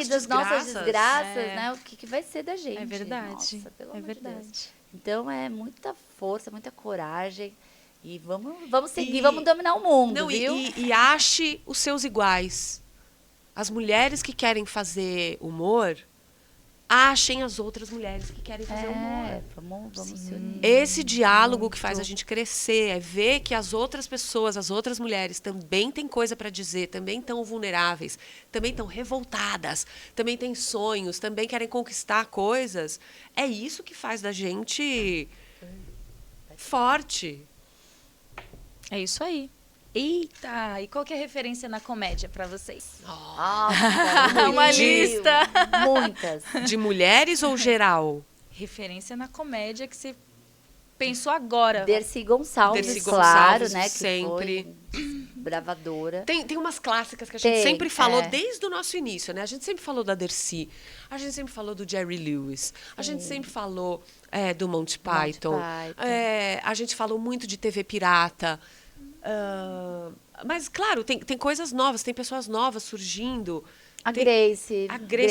das nossas desgraças, né? O que vai ser da gente? É verdade. Nossa, pelo amor de Deus. Verdade. Então é muita força, muita coragem. E vamos seguir, vamos dominar o mundo, viu? E ache os seus iguais. As mulheres que querem fazer humor, achem as outras mulheres que querem fazer humor. Vamos se unir. Esse diálogo que faz a gente crescer é ver que as outras pessoas, as outras mulheres também têm coisa para dizer, também estão vulneráveis, também estão revoltadas, também têm sonhos, também querem conquistar coisas. É isso que faz da gente forte. É isso aí. Eita, e qual que é a referência na comédia pra vocês? Nossa, Uma lista. Muitas. De mulheres ou geral? Referência na comédia que você pensou agora. Dercy Gonçalves, Dercy claro, Gonçalves, né? Que sempre. foi bravadora. Tem umas clássicas que a gente sempre falou desde o nosso início, né? A gente sempre falou da Dercy, a gente sempre falou do Jerry Lewis, a gente sempre falou do Monty Python. A gente falou muito de TV Pirata. Mas, claro, tem coisas novas, tem pessoas novas surgindo. A Grace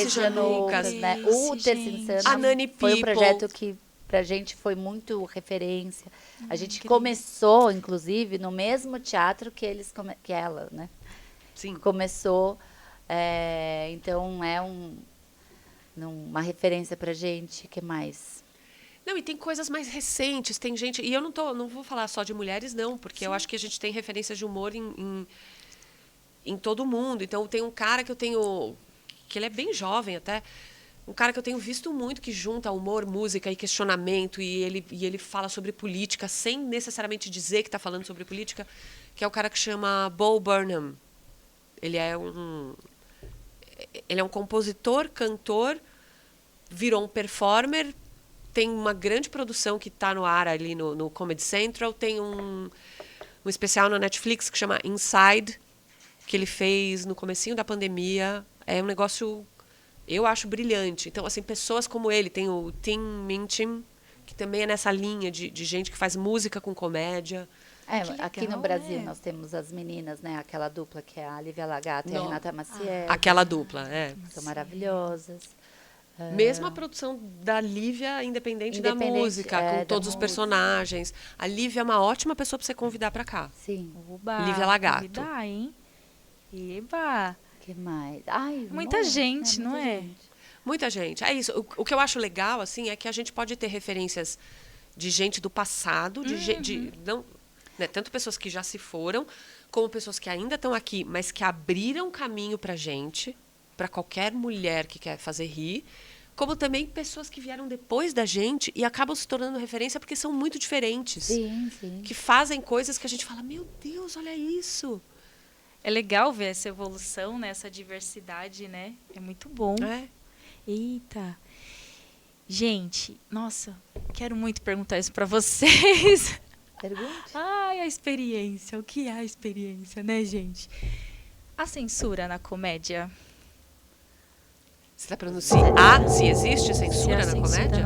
Janucas, né? O Terça Insana a Nani foi um People. projeto que pra gente foi muito referência. A gente começou, inclusive, no mesmo teatro que ela, né? Sim. Começou, então é uma referência pra gente. Que mais? Não, e tem coisas mais recentes, tem gente... E eu não vou falar só de mulheres, não, porque eu acho que a gente tem referências de humor em todo mundo. Então, tem um cara que eu tenho... que ele é bem jovem até. Um cara que eu tenho visto muito, que junta humor, música e questionamento, e ele fala sobre política, sem necessariamente dizer que está falando sobre política, que é o cara que chama Bo Burnham. Ele é um compositor, cantor, virou um performer, tem uma grande produção que está no ar ali no Comedy Central, tem um especial na Netflix que chama Inside, que ele fez no comecinho da pandemia. É um negócio, eu acho, brilhante. Então, assim, pessoas como ele, tem o Tim Minchin, que também é nessa linha de gente que faz música com comédia. Aqui no Brasil nós temos as meninas, né? Aquela dupla que é a Lívia Lagato e a Renata Maciel. Aquela dupla, São maravilhosas. Mesmo a produção da Lívia, independente da música, com todos os personagens. A Lívia é uma ótima pessoa para você convidar para cá. Sim. Oba, Lívia Lagato. Convidar, hein? Eba! Que mais? Muita gente, não é? Muita gente. É isso. O que eu acho legal, assim, é que a gente pode ter referências de gente do passado, tanto pessoas que já se foram, como pessoas que ainda estão aqui, mas que abriram caminho pra gente, para qualquer mulher que quer fazer rir, como também pessoas que vieram depois da gente e acabam se tornando referência porque são muito diferentes. Sim, sim. Que fazem coisas que a gente fala, meu Deus, olha isso. É legal ver essa evolução, né? Essa diversidade, né? É muito bom. Eita. Gente, nossa, quero muito perguntar isso para vocês. Pergunte. Ai, a experiência. O que é a experiência, né, gente? A censura na comédia. Você está perguntando se existe censura na comédia?